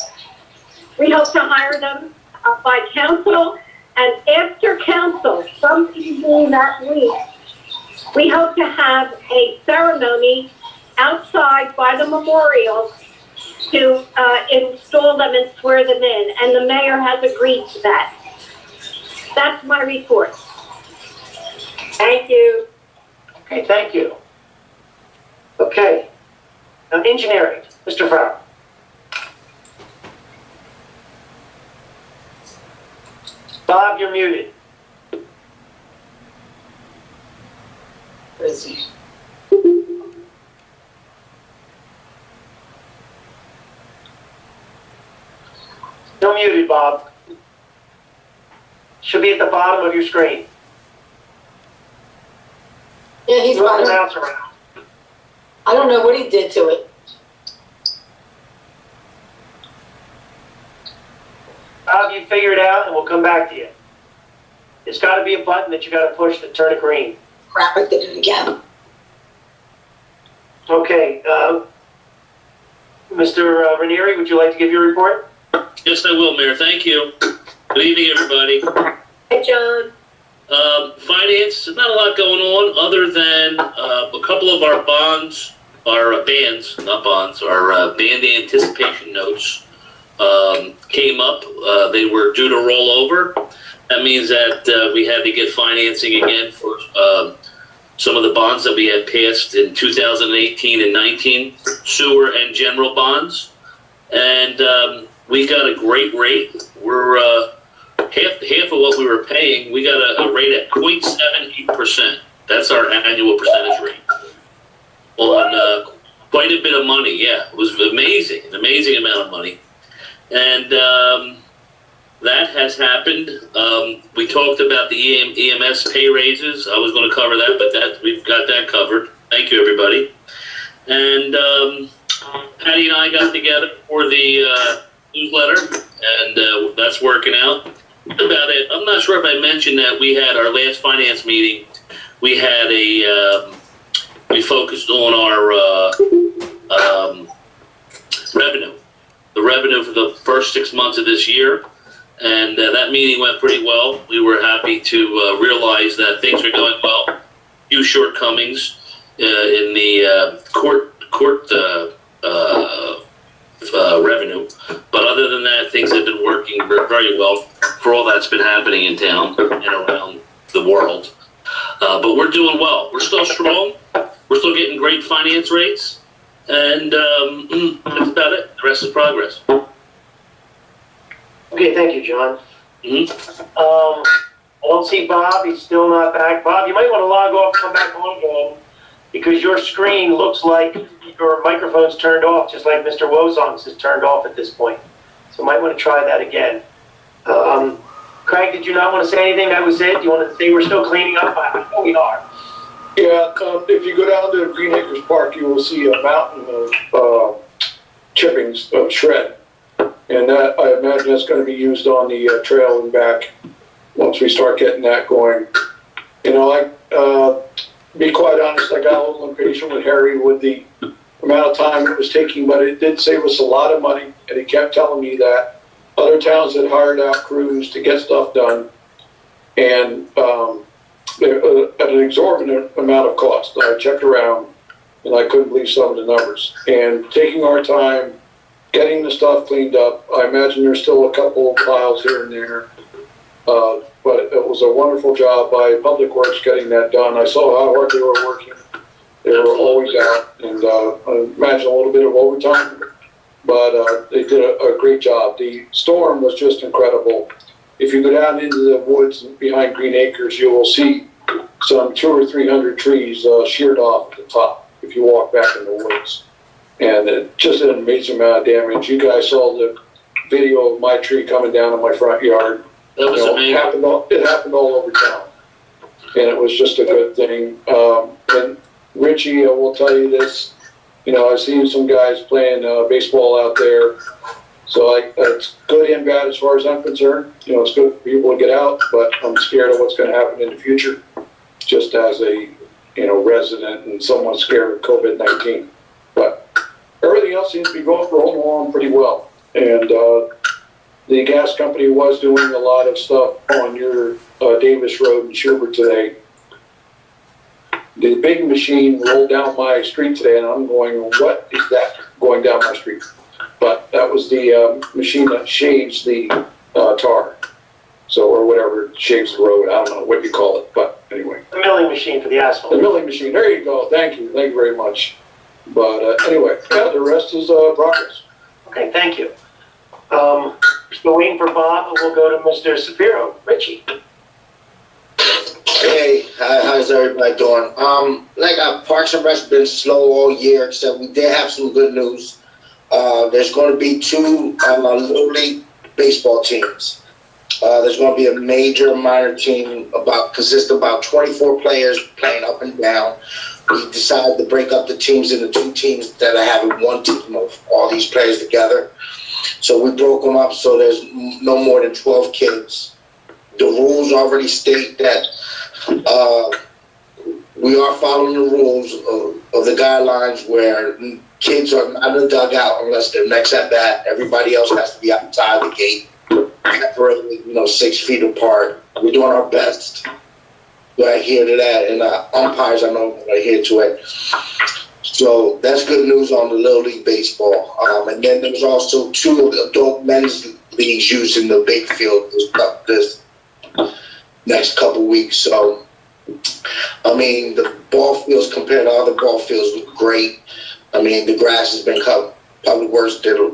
We hope to hire them by council, and after council, some evening that week, we hope to have a ceremony outside by the memorial to install them and swear them in, and the mayor has agreed to that. That's my report. Thank you. Okay, thank you. Okay. Now, engineering, Mr. Farrell. Bob, you're muted. Where is he? You're muted, Bob. Should be at the bottom of your screen. Yeah, he's Move the fine. mouse around. I don't know what he did to it. Bob, you figure it out and we'll come back to you. There's got to be a button that you got to push to turn it green. Crap, I did it again. Okay, Mr. Ranieri, would you like to give your report? Yes, I will, Mayor. Thank you. Good evening, everybody. Hi, John. Finance, not a lot going on other than a couple of our bonds, our bands, not bonds, our band anticipation notes came up. They were due to roll over. That means that we had to get financing again for some of the bonds that we had passed in 2018 and 19, sewer and general bonds. And we got a great rate. We're half of what we were paying. We got a rate at 0.78%. That's our annual percentage rate on quite a bit of money. Yeah, it was amazing, an amazing amount of money. And that has happened. We talked about the EMS pay raises. I was going to cover that, but we've got that covered. Thank you, everybody. And Patty and I got together for the newsletter, and that's working out. About it, I'm not sure if I mentioned that we had our last finance meeting. We had we focused on our revenue, the revenue for the first 6 months of this year. And that meeting went pretty well. We were happy to realize that things are going well. Few shortcomings in the court revenue, but other than that, things have been working very well for all that's been happening in town and around the world. But we're doing well. We're still strong. We're still getting great finance rates, and that's about it. The rest is progress. Okay, thank you, John. I don't see Bob. He's still not back. Bob, you might want to log off, come back on again, because your screen looks like your microphone's turned off, just like Mr. Wozong's is turned off at this point. So you might want to try that again. Craig, did you not want to say anything? That was it? You want to say we're still cleaning up? I know we are. Yeah, if you go down to Green Acres Park, you will see a mountain of chippings, of shred. And that, I imagine that's going to be used on the trail and back once we start getting that going. You know, be quite honest, I got a little impatient with Harry with the amount of time it was taking, but it did save us a lot of money, and he kept telling me that other towns had hired out crews to get stuff done, and at an exorbitant amount of cost. I checked around, and I couldn't believe some of the numbers. And taking our time, getting the stuff cleaned up, I imagine there's still a couple of piles here and there, but it was a wonderful job by Public Works getting that done. I saw how hard they were working. They were always out, and I imagine a little bit of overtime, but they did a great job. The storm was just incredible. If you go down into the woods behind Green Acres, you will see some 200 or 300 trees sheared off at the top if you walk back in the woods. And just an amazing amount of damage. You guys saw the video of my tree coming down in my front yard. That was amazing. It happened all over town, and it was just a good thing. And Richie, I will tell you this, you know, I've seen some guys playing baseball out there, so it's good and bad as far as I'm concerned. You know, it's good for people to get out, but I'm scared of what's going to happen in the future, just as a, you know, resident and someone scared of COVID-19. But everything else seems to be rolling along pretty well. And the gas company was doing a lot of stuff on your Davis Road in Schubert today. The big machine rolled down my street today, and I'm going, what is that going down my street? But that was the machine that shaves the tar. So, or whatever, shaves the road. I don't know what you call it, but anyway. The milling machine for the asphalt. The milling machine, there you go. Thank you very much. But anyway, yeah, the rest is progress. Okay, thank you. Still waiting for Bob, but we'll go to Mr. Shapiro. Richie. Hey, how's everybody doing? Like Parks and Rec's been slow all year, except we did have some good news. There's going to be 2 Little League baseball teams. There's going to be a major and minor team consist of about 24 players playing up and down. We decided to break up the teams into 2 teams that are having 1 team of all these players together. So we broke them up so there's no more than 12 kids. The rules already state that we are following the rules of the guidelines where kids are not in the dugout unless they're next at bat. Everybody else has to be outside the gate, separated, 6 feet apart. We're doing our best to adhere to that, and umpires I know adhere to it. So that's good news on the Little League baseball. And then there's also 2 adult men's leagues using the big field this next couple weeks. So, I mean, the ball fields compared to other ball fields look great. I mean, the grass has been cut. Public Works did a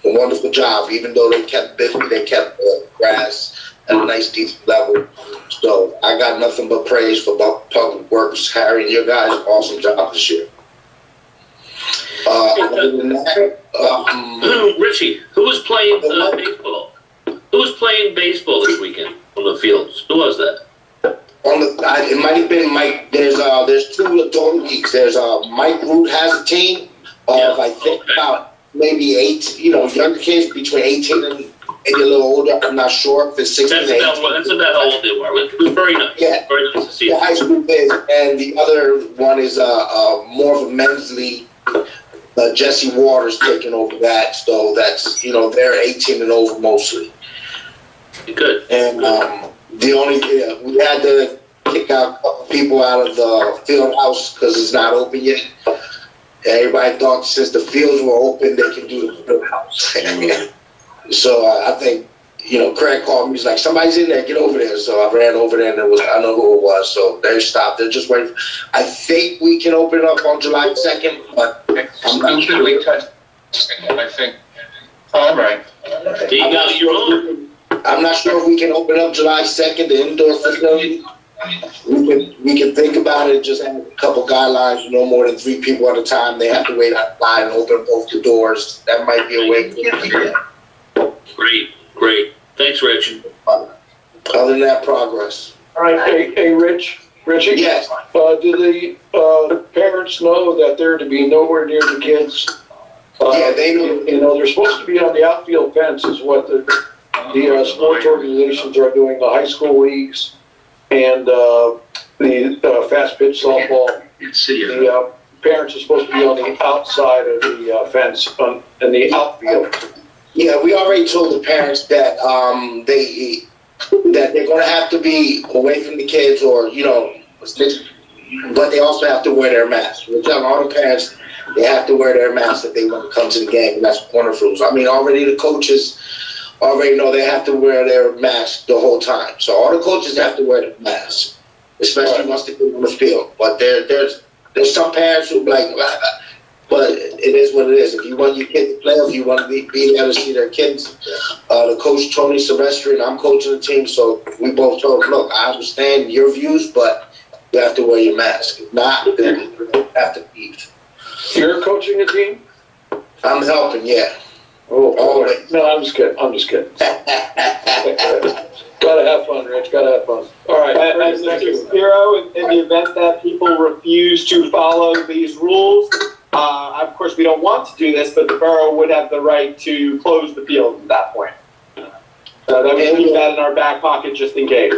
wonderful job. Even though they kept busy, they kept the grass at a nice, decent level. So I got nothing but praise for Public Works. Harry and your guys, awesome job this year. Other than that, Richie, who was playing baseball? Who was playing baseball this weekend on the fields? Who was that? It might have been Mike. There's two adult leagues. There's Mike Root has a team of I think about maybe 8, younger kids between 18 and maybe a little older. I'm not sure if it's 16 to 18. That's about how old they were. It was very nice. Yeah, very nice to see. The high school kids, and the other one is more of a men's league. Jesse Waters taking over that, so that's they're 18 and over mostly. Good. And the only we had to kick out a couple people out of the field house because it's not open yet. Everybody thought since the fields were open, they can do the field house. So I think, Craig called me. He's like, somebody's in there, get over there. So I ran over there and I know who it was. So they stopped. They're just waiting. I think we can open it up on July 2nd, but I'm not sure. I think. All right. I'm not sure if we can open up July 2nd, the indoor facility. We can think about it, just have a couple guidelines, no more than 3 people at a time. They have to wait outside and open both the doors. That might be a way to do it. Great. Thanks, Rich. Other than that, progress. All right, hey, Richie? Yes. Do the parents know that they're to be nowhere near the kids? Yeah, they know. They're supposed to be on the outfield fence is what the sports organizations are doing, the high school leagues and the fast pitch softball. The parents are supposed to be on the outside of the fence in the outfield. Yeah, we already told the parents that that they're going to have to be away from the kids, or but they also have to wear their masks. We're telling all the parents they have to wear their masks if they want to come to the game, and that's one of the rules. I mean, already the coaches already know they have to wear their masks the whole time. So all the coaches have to wear their masks, especially once they get on the field. But there's some parents who like, but it is what it is. If you want your kids to play, if you want to be there to see their kids, the coach Tony Silvestri and I'm coaching the team, so we both told them, look, I understand your views, but you have to wear your mask. If not, then you have to leave. You're coaching a team? I'm helping, yeah. Oh, always. No, I'm just kidding. Gotta have fun, Rich. Gotta have fun. All right. As a hero, in the event that people refuse to follow these rules, of course, we don't want to do this, but the borough would have the right to close the field at that point. That we keep that in our back pocket just in case.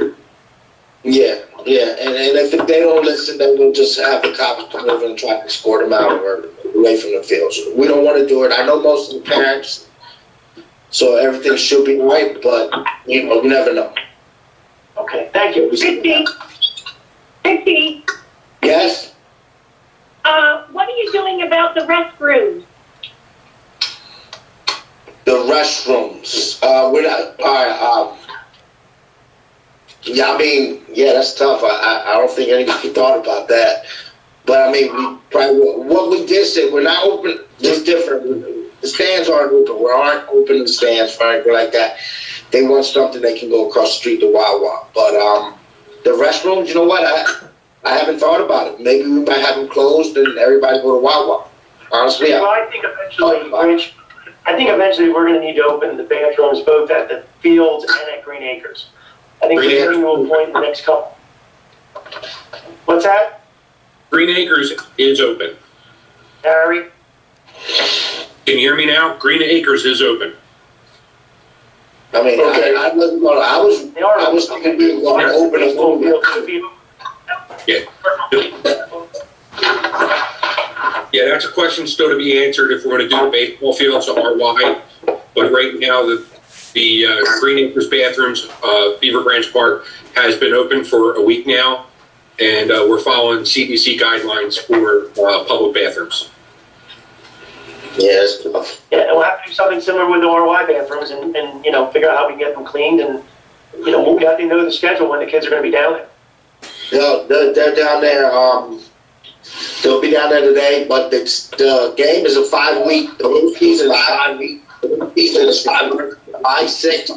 Yeah, and if they don't listen, then we'll just have the cops come over and try to escort them out or away from the field. So we don't want to do it. I know most of the parents, so everything should be right, but you never know. Okay, thank you. Christy? Yes? What are you doing about the restrooms? The restrooms. We're not. All right. Yeah, I mean, that's tough. I don't think anybody thought about that. But I mean, what we did say, we're not open. It's different. The stands aren't open. We aren't open the stands for anything like that. They want something they can go across the street to Wawa. But the restrooms, you know what? I haven't thought about it. Maybe we might have them closed and everybody go to Wawa. Honestly, well, I think eventually we're going to need to open the bathrooms both at the fields and at Green Acres. I think we're getting to a point in the next couple. What's that? Green Acres is open. Harry? Can you hear me now? Green Acres is open. I mean, okay. I was thinking we were going to open a full field. Yeah, that's a question still to be answered if we're going to do the baseball fields or why. But right now, the Green Acres bathrooms, Beaver Branch Park, has been open for a week now, and we're following CDC guidelines for public bathrooms. Yes. Yeah, and we'll have to do something similar with the RY bathrooms and figure out how we can get them cleaned and we'll have to know the schedule when the kids are gonna be down there. No, they're down there, they'll be down there today, but the game is a 5-week, the whole season is 5 weeks. Season is 5 weeks, 5, 6,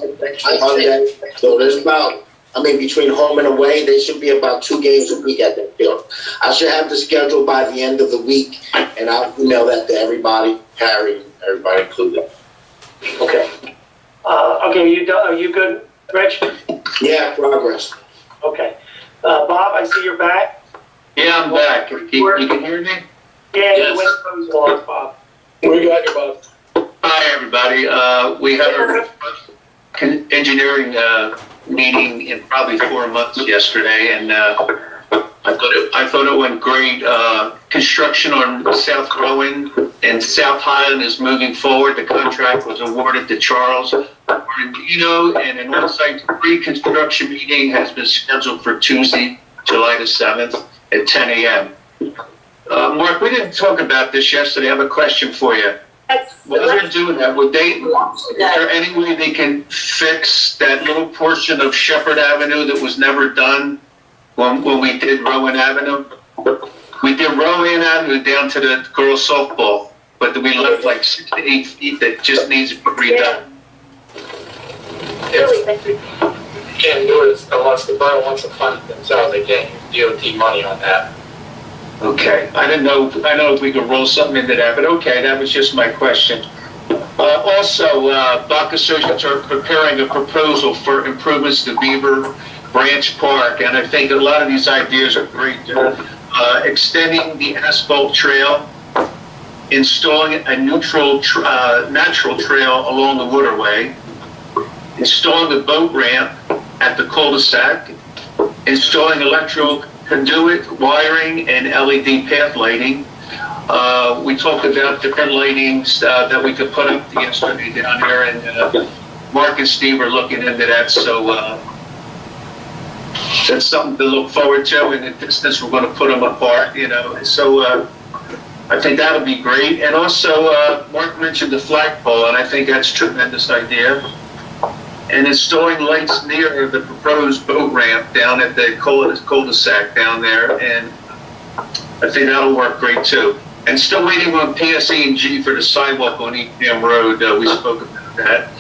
Monday. So there's about, between home and away, there should be about 2 games a week at that field. I should have the schedule by the end of the week, and I'll email that to everybody, Harry, everybody included. Okay. Okay, you done, are you good, Rich? Yeah, progress. Okay. Bob, I see you're back. Yeah, I'm back. You can hear me? Yeah, Yes. you went through long, Bob. We got you, Bob. Hi, everybody. We had our first engineering meeting in probably 4 months yesterday, and I thought it went great. Construction on South Rowan and South Highland is moving forward. The contract was awarded to Charles Dino, and an on-site pre-construction meeting has been scheduled for Tuesday, July the 7th at 10 a.m. Mark, we didn't talk about this yesterday. I have a question for you. While they're doing that, is there any way they can fix that little portion of Shepherd Avenue that was never done when we did Rowan Avenue? We did Rowan Avenue down to the girls softball, but we left like 6 to 8 feet that just needs to be redone. Can't do it unless the borough wants to fund it themselves. They can't use DOT money on that. Okay, I know if we could roll something into that, but okay, that was just my question. Also, Bach Associates are preparing a proposal for improvements to Beaver Branch Park, and I think a lot of these ideas are great. Extending the asphalt trail, installing a natural trail along the waterway, installing a boat ramp at the cul-de-sac, installing electrical conduit wiring and LED path lighting. We talked about different lightings that we could put up yesterday down here, and Mark and Steve are looking into that, so that's something to look forward to. In the distance, we're going to put them apart, so I think that'll be great. And also, Mark mentioned the flagpole, and I think that's a tremendous idea. And installing lights near the proposed boat ramp down at the cul-de-sac down there, and I think that'll work great too. And still waiting on PSE&G for the sidewalk on Eaton Road. We spoke about that.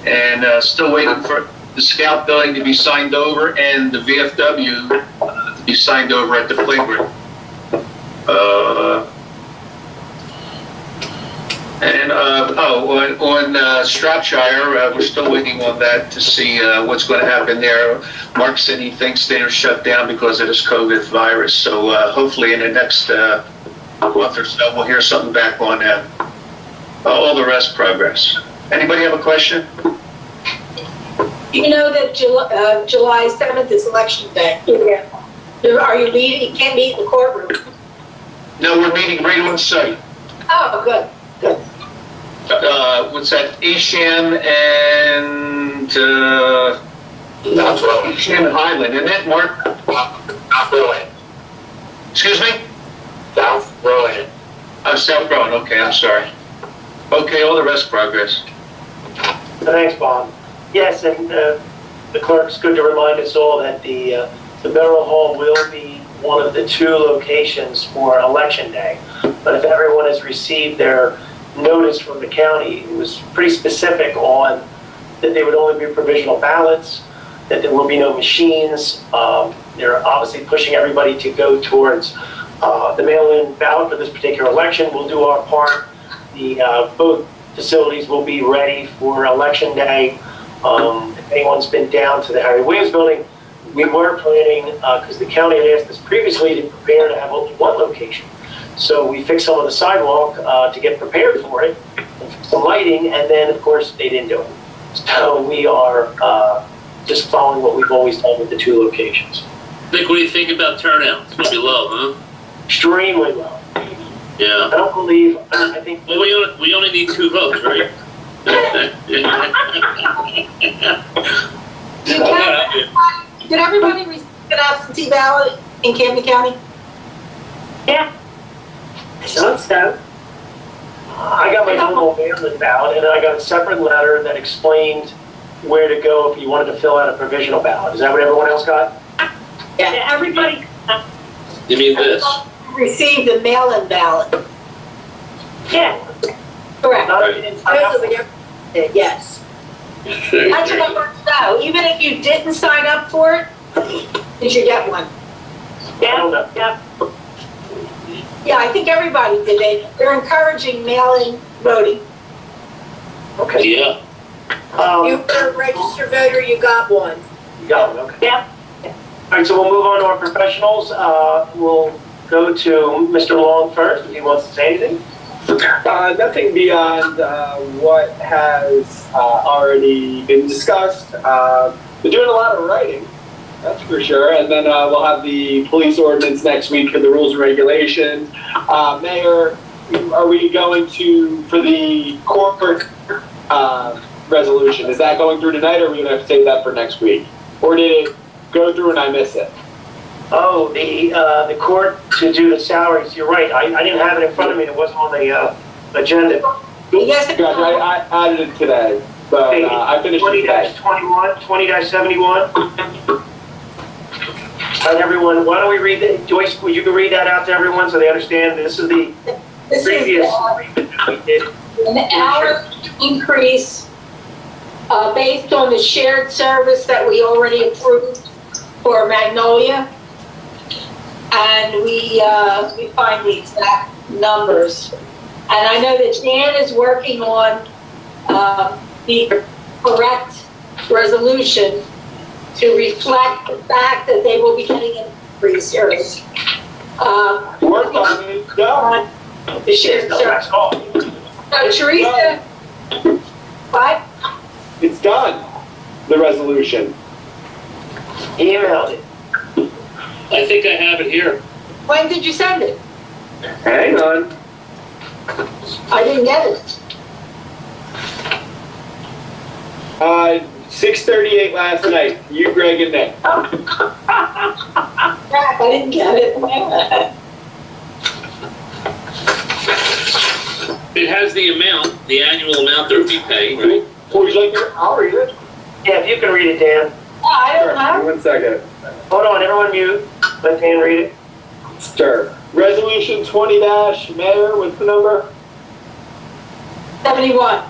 And still waiting for the Scout building to be signed over and the VFW to be signed over at the playground. On Stratshire, we're still waiting on that to see what's going to happen there. Mark said he thinks they're shut down because of this COVID virus. So hopefully in the next month or so, we'll hear something back on that. All the rest, progress. Anybody have a question? You know that July 7th is election day. Yeah. Are you meeting? You can't meet in the courtroom. No, we're meeting right on site. Oh, good. What's that? Esham and Esham and Highland, isn't it, Mark? South Rowan. Excuse me? South Rowan. Oh, South Rowan. Okay, I'm sorry. Okay, all the rest progress. Thanks, Bob. Yes, and the clerk's good to remind us all that the Borough Hall will be one of the 2 locations for Election Day. But if everyone has received their notice from the county, it was pretty specific on that they would only be provisional ballots, that there will be no machines. They're obviously pushing everybody to go towards the mail-in ballot for this particular election. We'll do our part. Both facilities will be ready for Election Day. If anyone's been down to the Harry Williams building, we were planning, because the county had asked us previously to prepare to have only 1 location. So we fixed some of the sidewalk to get prepared for it, and some lighting, and then, of course, they didn't do it. So we are just following what we've always done with the 2 locations. Nick, what do you think about turnout? It's going to be low, huh? Extremely low. Yeah. I don't believe, I think... Well, we only need 2 votes, right? Did everybody receive an absentee ballot in Camden County? Yeah. I thought so. I got my normal mail-in ballot, and then I got a separate letter that explained where to go if you wanted to fill out a provisional ballot. Is that what everyone else got? Yeah, everybody, You mean this? Received the mail-in ballot. yeah, Correct. Not if you didn't sign up for it. Yes. That's what I want to know. Even if you didn't sign up for it, did you get one? I don't know. yeah. Yeah, I think everybody did. They're encouraging mail-in voting. Okay. Yeah. You were a registered voter, you got one. You got one, okay. Yeah. All right, so we'll move on to our professionals. We'll go to Mr. Long first, if he wants to say anything. Nothing beyond what has already been discussed. We're doing a lot of writing, that's for sure. And then we'll have the police ordinance next week for the rules and regulations. Mayor, are we going to, for the corporate resolution, is that going through tonight, or are we going to have to save that for next week? Or did it go through and I miss it? Oh, the court to do the salaries, you're right. I didn't have it in front of me. It wasn't on the agenda. Yes, Gotcha, I added it today, but I finished it today. 20-21, 20-71. And everyone, why don't we read that? Joyce, would you read that out to everyone so they understand? This is the previous agreement that we did. An hour increase based on the shared service that we already approved for Magnolia. And we find the exact numbers. And I know that Dan is working on the correct resolution to reflect the fact that they will be getting an increase. Work on it, done. The shared service. So Teresa, what? It's done, the resolution. Emailed it. I think I have it here. When did you send it? Hang on. I didn't get it. 6:38 last night. You, Greg, and Nick. Crap, I didn't get it. It has the amount, the annual amount that we pay, right? Would you like me? I'll read it. Yeah, if you can read it, Dan. I don't have. 1 second. Hold on, everyone mute. Let Dan read it. Sure. Resolution 20- Mayor, what's the number? 71.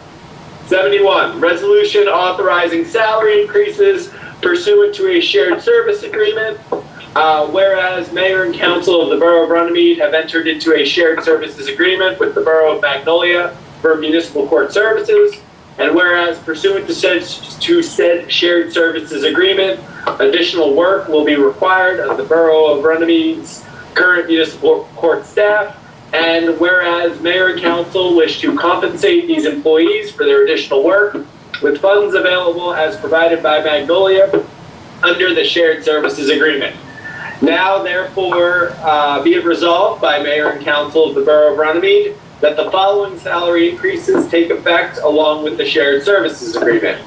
71. Resolution authorizing salary increases pursuant to a shared service agreement. Whereas Mayor and Council of the Borough of Runnemede have entered into a shared services agreement with the Borough of Magnolia for municipal court services. And whereas pursuant to said shared services agreement, additional work will be required of the Borough of Runnemede's current municipal court staff. And whereas Mayor and Council wish to compensate these employees for their additional work with funds available as provided by Magnolia under the shared services agreement. Now, therefore, be it resolved by Mayor and Council of the Borough of Runnemede that the following salary increases take effect along with the shared services agreement.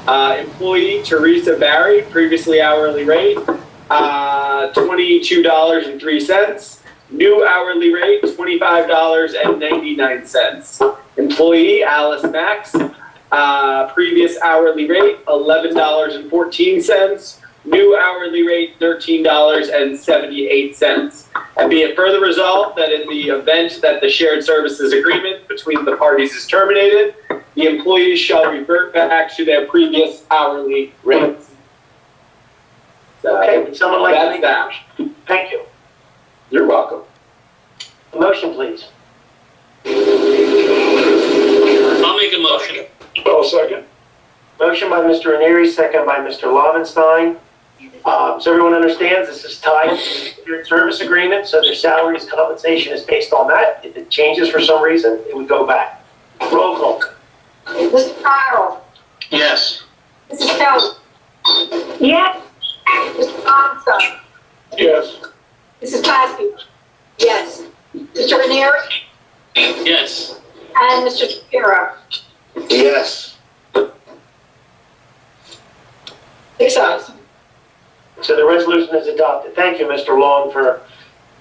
Employee Teresa Barry, previously hourly rate, $22.03. New hourly rate, $25.99. Employee Alice Max, previous hourly rate, $11.14. New hourly rate, $13.78. And be it further resolved that in the event that the shared services agreement between the parties is terminated, the employees shall revert back to their previous hourly rates. Okay, would someone like to make that? Thank you. You're welcome. A motion, please. I'll make a motion. I'll second. Motion by Mr. Ranieri, second by Mr. Lovenstein. So everyone understands this is tied to the shared service agreement, so their salaries compensation is based on that. If it changes for some reason, it would go back. Roll call. Mr. Carroll. Yes. Mrs. Kelly. Yes, Mr. Armstrong. Yes. Mrs. Claskey. Yes. Mr. Ranieri. Yes. And Mr. Shapiro. Yes. 6 ayes. So the resolution is adopted. Thank you, Mr. Long, for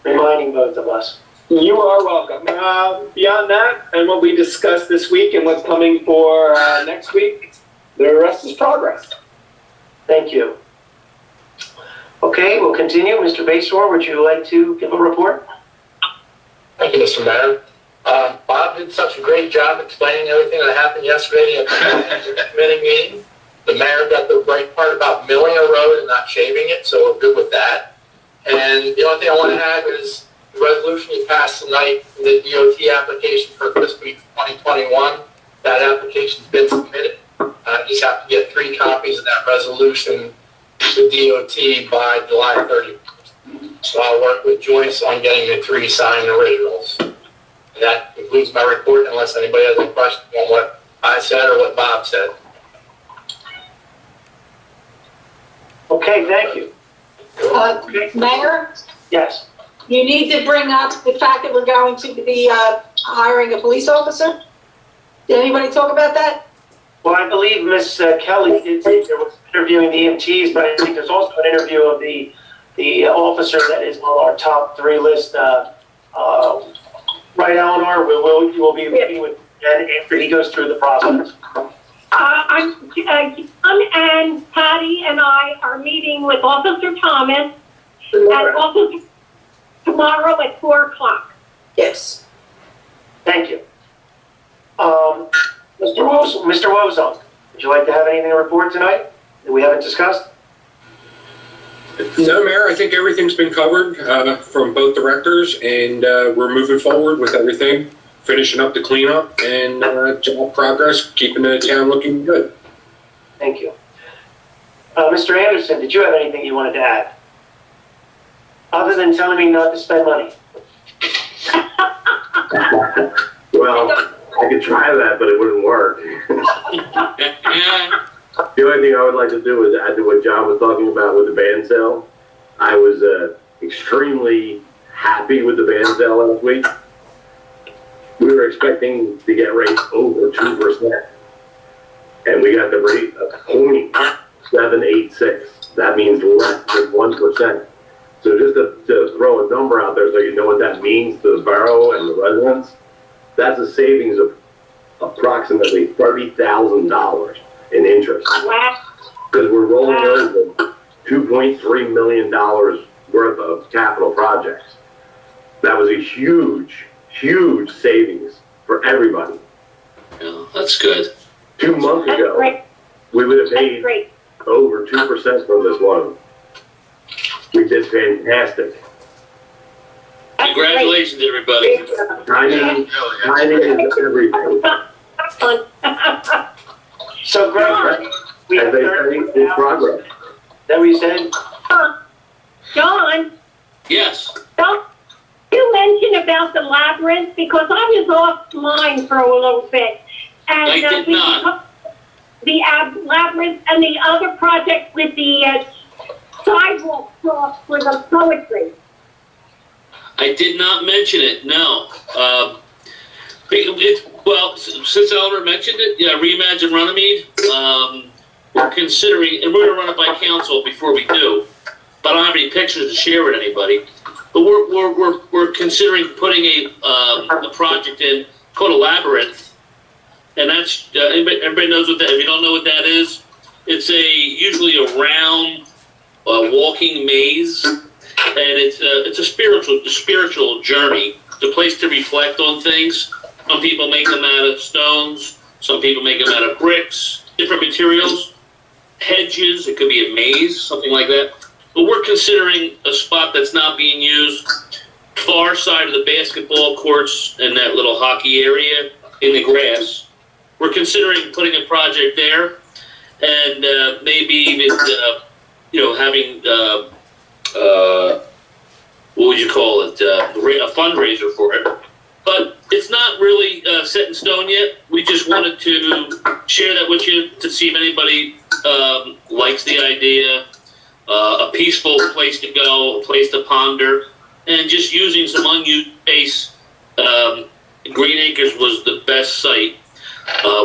reminding both of us. You are welcome. Beyond that, and what we discussed this week and what's coming for next week, the rest is progress. Thank you. Okay, we'll continue. Mr. Basor, would you like to give a report? Thank you, Mr. Mayor. Bob did such a great job explaining everything that happened yesterday at the committee meeting. The mayor got the right part about milling a road and not shaving it, so we're good with that. And the only thing I want to add is the resolution you passed tonight, the DOT application for fiscal year 2021. That application's been submitted. You just have to get 3 copies of that resolution to DOT by July 31st. So I'll work with Joyce on getting the 3 signed originals. And that concludes my report unless anybody has any questions on what I said or what Bob said. Okay, thank you. Mayor, Yes. you need to bring up the fact that we're going to be hiring a police officer. Did anybody talk about that? Well, I believe Ms. Kelly did say there was interviewing the EMTs, but I think there's also an interview of the officer that is on our top 3 list. Right, Eleanor? You will be meeting with Jen after he goes through the process. John and Patty and I are meeting with Officer Thomas and Officer tomorrow at 4:00. Yes. Thank you. Mr. Wozon, would you like to have anything to report tonight that we haven't discussed? No, Mayor, I think everything's been covered from both directors, and we're moving forward with everything, finishing up the cleanup and job progress, keeping the town looking good. Thank you. Mr. Anderson, did you have anything you wanted to add? Other than telling me not to spend money? Well, I could try that, but it wouldn't work. The only thing I would like to do is add to what John was talking about with the band sale. I was extremely happy with the band sale last week. We were expecting to get rates over 2%, and we got the rate of 0.786. That means less than 1%. So just to throw a number out there so you know what that means to the borough and the residents, that's a savings of approximately $30,000 in interest. Because we're rolling over $2.3 million worth of capital projects. That was a huge, huge savings for everybody. Yeah, that's good. 2 months ago, we would have paid over 2% for this loan. We did fantastic. Congratulations, everybody. Timing is everything. So, Greg, we have As they say, it's progress. Is that what you said? John, Yes. don't you mention about the labyrinth? Because I was offline for a little bit. And I did not. The labyrinth and the other project with the sidewalk cross for the poetry. I did not mention it, no. Well, since Eleanor mentioned it, yeah, Reimagine Runnemede, we're considering, and we're gonna run it by council before we do, but I don't have any pictures to share with anybody. But we're considering putting a project in called a labyrinth, and that's everybody knows what that. If you don't know what that is, it's usually a round walking maze, and it's a spiritual journey. It's a place to reflect on things. Some people make them out of stones. Some people make them out of bricks, different materials, hedges. It could be a maze, something like that. But we're considering a spot that's not being used, far side of the basketball courts and that little hockey area in the grass. We're considering putting a project there, and maybe even having what would you call it? A fundraiser for it. But it's not really set in stone yet. We just wanted to share that with you to see if anybody likes the idea. A peaceful place to go, a place to ponder, and just using some unused space. Green Acres was the best site.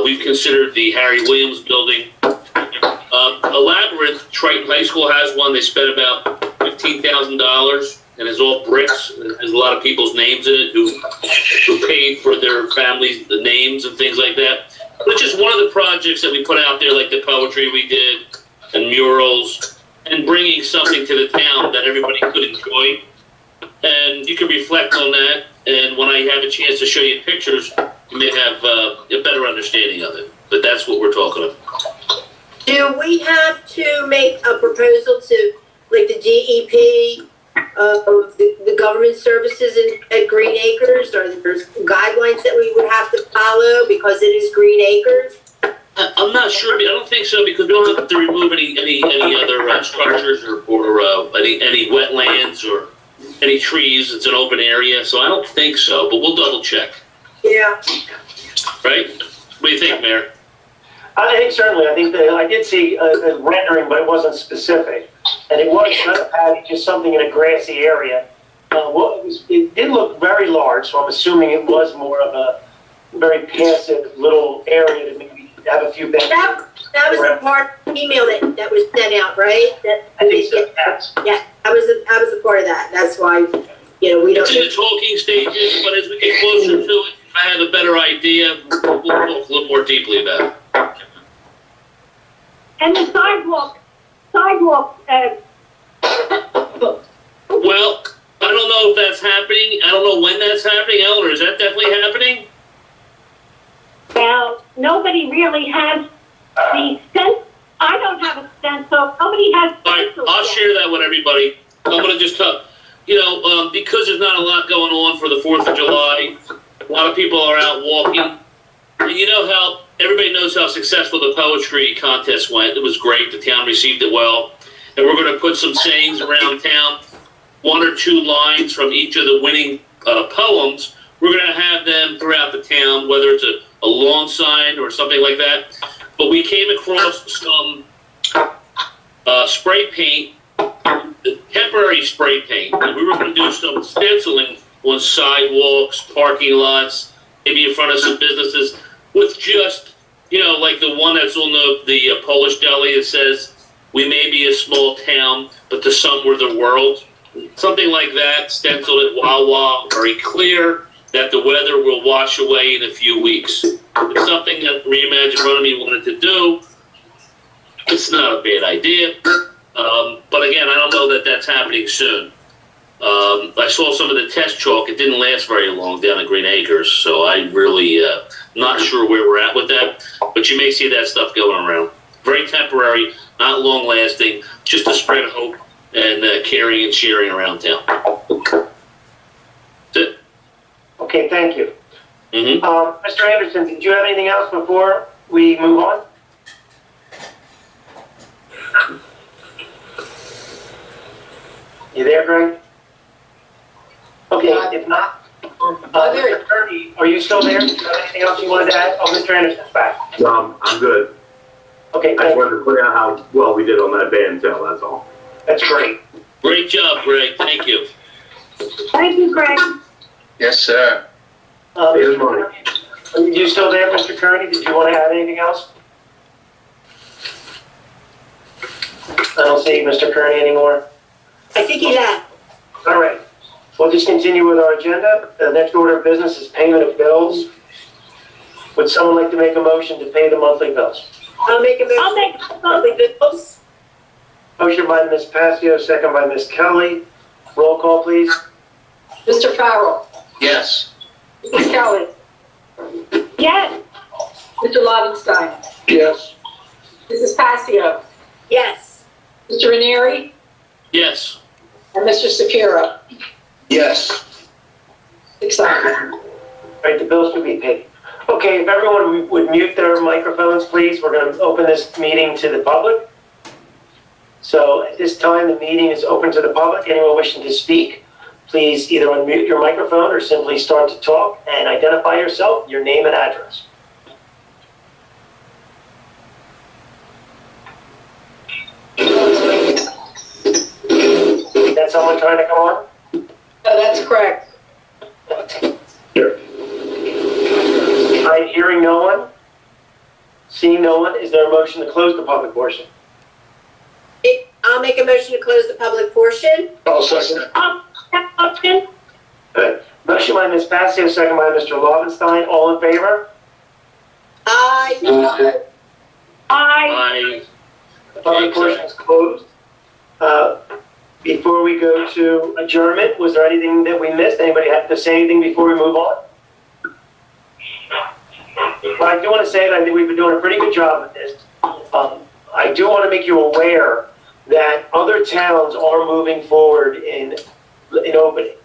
We've considered the Harry Williams building. A labyrinth, Triton High School has one. They spent about $15,000. And it's all bricks. There's a lot of people's names in it who paid for their families, the names and things like that. It's just one of the projects that we put out there, like the poetry we did, and murals, and bringing something to the town that everybody could enjoy. And you can reflect on that, and when I have a chance to show you pictures, you may have a better understanding of it. But that's what we're talking about. Do we have to make a proposal to, like, the DEP, of the government services at Green Acres? Or there's guidelines that we would have to follow because it is Green Acres? I'm not sure. I don't think so, because we don't have to remove any other structures or any wetlands or any trees. It's an open area, so I don't think so. But we'll double check. Yeah. Right? What do you think, Mayor? I think certainly. I think that I did see a rendering, but it wasn't specific, and it was just something in a grassy area. It did look very large, so I'm assuming it was more of a very passive little area to maybe have a few benches. That was the part of the email that was sent out, right? I think so. Yes. Yeah, I was a part of that. That's why, we don't. It's in the talking stages, but as we get closer to it, I have a better idea. We'll talk a little more deeply about it. And the sidewalk, Well, I don't know if that's happening. I don't know when that's happening. Eleanor, is that definitely happening? well, nobody really has the sense, I don't have a sense, so nobody has. All right, I'll share that with everybody. I'm going to just talk, because there's not a lot going on for the 4th of July, a lot of people are out walking. And you know how, everybody knows how successful the poetry contest went. It was great. The town received it well. And we're going to put some sayings around town, 1 or 2 lines from each of the winning poems. We're going to have them throughout the town, whether it's a lawn sign or something like that. But we came across some spray paint, temporary spray paint. And we were going to do some stenciling on sidewalks, parking lots, maybe in front of some businesses, with just, like the one that's on the Polish deli that says, "We may be a small town, but to some we're the world." Something like that, stenciled at Wawa, very clear that the weather will wash away in a few weeks. It's something that Reimagine Runnemede wanted to do. It's not a bad idea. But again, I don't know that that's happening soon. I saw some of the test chalk. It didn't last very long down at Green Acres, so I really not sure where we're at with that. But you may see that stuff going around. Very temporary, not long lasting, just to spread hope and caring and sharing around town. That's it. Okay, thank you. Mm-hmm. Mr. Anderson, did you have anything else before we move on? You there, Greg? Okay, if not, Mr. Attorney, are you still there? Do you have anything else you wanted to add? Oh, Mr. Anderson's back. No, I'm good. Okay, I just wanted to clear out how well we did on that band sale, that's all. that's great. Great job, Greg. Thank you. Thank you, Greg. Yes, sir. Here's money. Are you still there, Mr. Kearney? Did you want to add anything else? I don't see Mr. Kearney anymore. I think he left. All right, we'll just continue with our agenda. The next order of business is payment of bills. Would someone like to make a motion to pay the monthly bills? I'll make a I'll motion. make, Monthly bills. Motion by Ms. Passio, second by Ms. Kelly. Roll call, please. Mr. Farrell, Yes. Mrs. Kelly, yes, Mr. Lobenstein, Yes. Mrs. Passio, Yes. Mr. Ranieri, Yes. and Mr. Shapiro. Yes. 6 ayes. All right, the bills will be paid. Okay, if everyone would mute their microphones, please. We're going to open this meeting to the public. So at this time, the meeting is open to the public. Anyone wishing to speak, please either unmute your microphone or simply start to talk and identify yourself, your name and address. Is that someone trying to come on? No, that's correct. Here. I'm hearing no one. Seeing no one, is there a motion to close the public portion? I'll make a motion to close the public portion. I'll second. motion, Good. Motion by Ms. Passio, second by Mr. Lobenstein. All in favor? Aye. I, Public portion is closed. Before we go to adjournment, was there anything that we missed? Anybody have to say anything before we move on? Well, I do want to say that I think we've been doing a pretty good job with this. I do want to make you aware that other towns are moving forward in opening.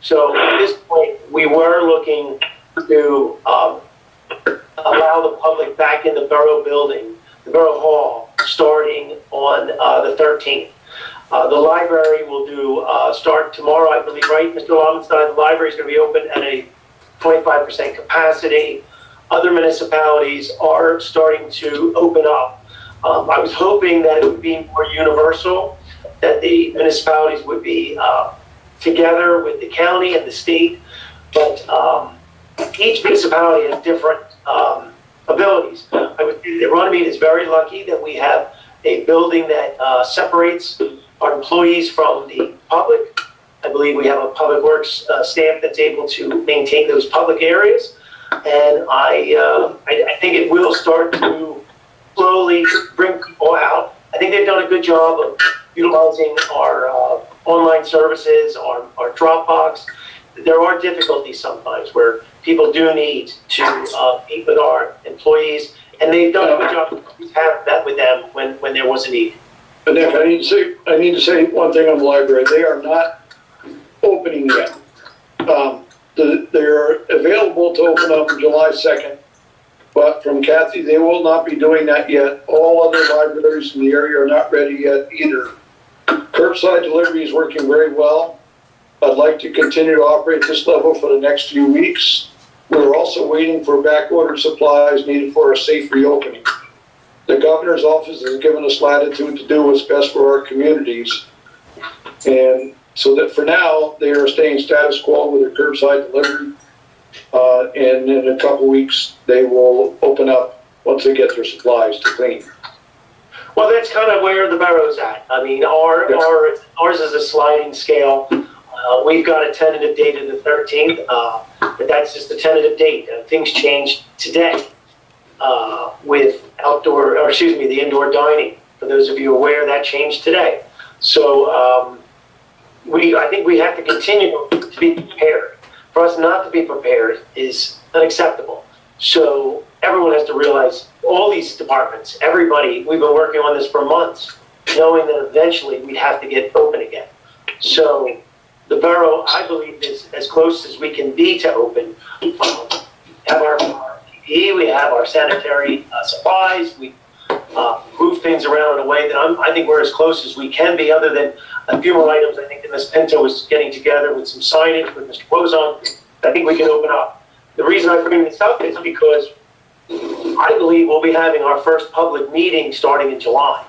So at this point, we were looking to allow the public back in the Borough building, the Borough Hall, starting on the 13th. The library will start tomorrow, I believe, right, Mr. Lovenstein? The library is going to be open at a 25% capacity. Other municipalities are starting to open up. I was hoping that it would be more universal, that the municipalities would be together with the county and the state, but each municipality has different abilities. I would say that Runnemede is very lucky that we have a building that separates our employees from the public. I believe we have a public works staff that's able to maintain those public areas. And I think it will start to slowly bring people out. I think they've done a good job of utilizing our online services, our Dropbox. There are difficulties sometimes where people do need to meet with our employees, and they've done a good job. We've had that with them when there was a need. But Nick, I need to say one thing on the library. They are not opening yet. They're available to open up on July 2nd, but from Kathy, they will not be doing that yet. All other libraries in the area are not ready yet either. Curbside delivery is working very well. I'd like to continue to operate this level for the next few weeks. We're also waiting for back-ordered supplies needed for a safe reopening. The governor's office has given us latitude to do what's best for our communities. And so that for now, they are staying status quo with their curbside delivery. And in a couple weeks, they will open up once they get their supplies to clean. Well, that's kind of where the borough's at. I mean, ours is a sliding scale. We've got a tentative date of the 13th, but that's just a tentative date. Things changed today with the indoor dining. For those of you aware, that changed today. So I think we have to continue to be prepared. For us not to be prepared is unacceptable. So everyone has to realize, all these departments, everybody, we've been working on this for months, knowing that eventually we'd have to get open again. So the borough, I believe, is as close as we can be to open. We have our PPE, we have our sanitary supplies, we move things around in a way that I think we're as close as we can be, other than a few more items. I think that Ms. Pinto was getting together with some signage with Mr. Wozon. I think we can open up. The reason I bring this up is because I believe we'll be having our first public meeting starting in July.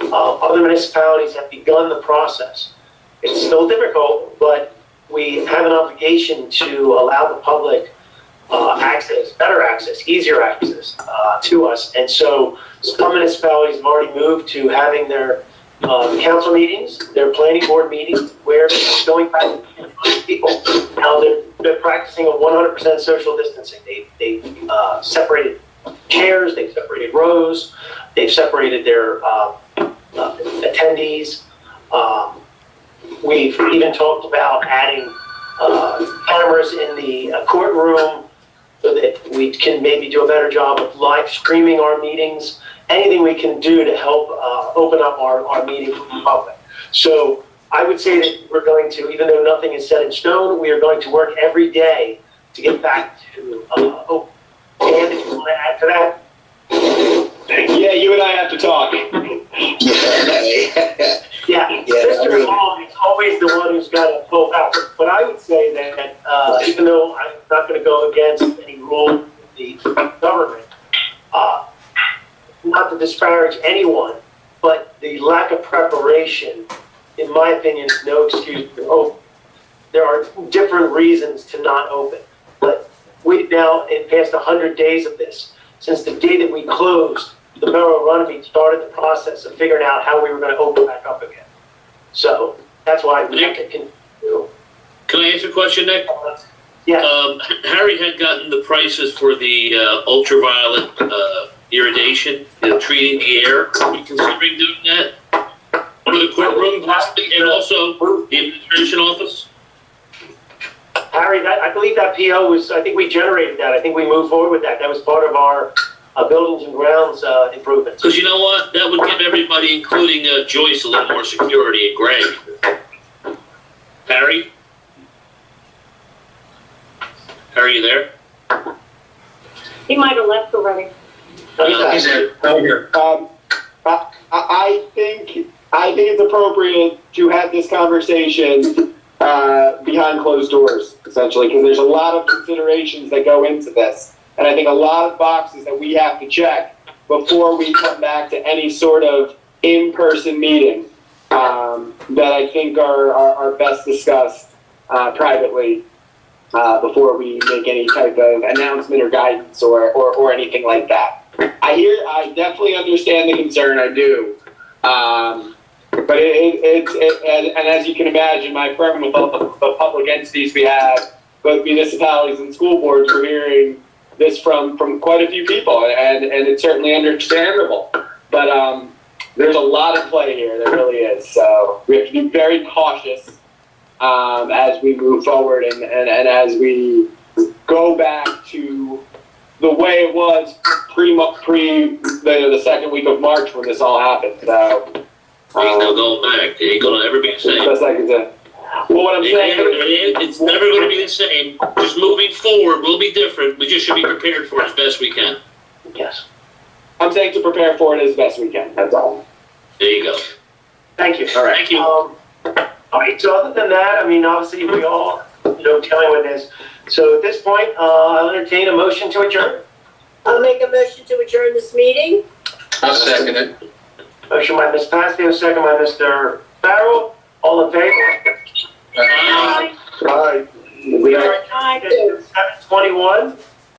Other municipalities have begun the process. It's still difficult, but we have an obligation to allow the public better access, easier access to us. And so some municipalities have already moved to having their council meetings, their planning board meetings, where they're going back to people. Now they're practicing a 100% social distancing. They've separated chairs, they've separated rows, they've separated their attendees. We've even talked about adding cameras in the courtroom so that we can maybe do a better job of live streaming our meetings. Anything we can do to help open up our meeting for the public. So I would say that we're going to, even though nothing is set in stone, we are going to work every day to get back to open. Dan, if you want to add to that? Yeah, you and I have to talk. Yeah, Mr. Hall is always the one who's got to pull out. But I would say that even though I'm not going to go against any rule of the government, not to disparage anyone, but the lack of preparation, in my opinion, is no excuse to open. There are different reasons to not open. But we've now, in past 100 days of this, since the day that we closed, the Borough of Runnemede started the process of figuring out how we were going to open back up again. So that's why we have to continue. Can I answer a question, Nick? Yeah, Harry had gotten the prices for the ultraviolet irradiation, treating the air. Are we considering doing that? For the courtroom, possibly, and also the administration office? Harry, I believe that PO was, I think we generated that. I think we moved forward with that. That was part of our buildings and grounds improvements. Because you know what? That would give everybody, including Joyce, a little more security, and Greg. Harry? Harry, you there? He might have left already. He's there. I think it's appropriate to have this conversation behind closed doors, essentially, because there's a lot of considerations that go into this, and I think a lot of boxes that we have to check before we come back to any sort of in-person meeting that I think are best discussed privately before we make any type of announcement or guidance or anything like that. I definitely understand the concern, I do. But and as you can imagine, my firm, with all the public entities we have, both municipalities and school boards, we're hearing this from quite a few people, and it's certainly understandable. But there's a lot of play here, there really is. So we have to be very cautious as we move forward and as we go back to the way it was pre the second week of March when this all happened. So Ain't no going back. It ain't gonna ever be the same. best I can say. Well, what I'm saying, It's never gonna be the same. Just moving forward will be different. We just should be prepared for it as best we can. Yes. I'm saying to prepare for it as best we can. That's all. There you go. Thank you. All right. Thank you. All right, so other than that, I mean, obviously, we all, dealing with this. So at this point, I'll entertain a motion to adjourn. I'll make a motion to adjourn this meeting. I'll second it. Motion by Ms. Pasio, second by Mr. Farrell. All in favor? Bye. Aye. We are adjourned at 7:21.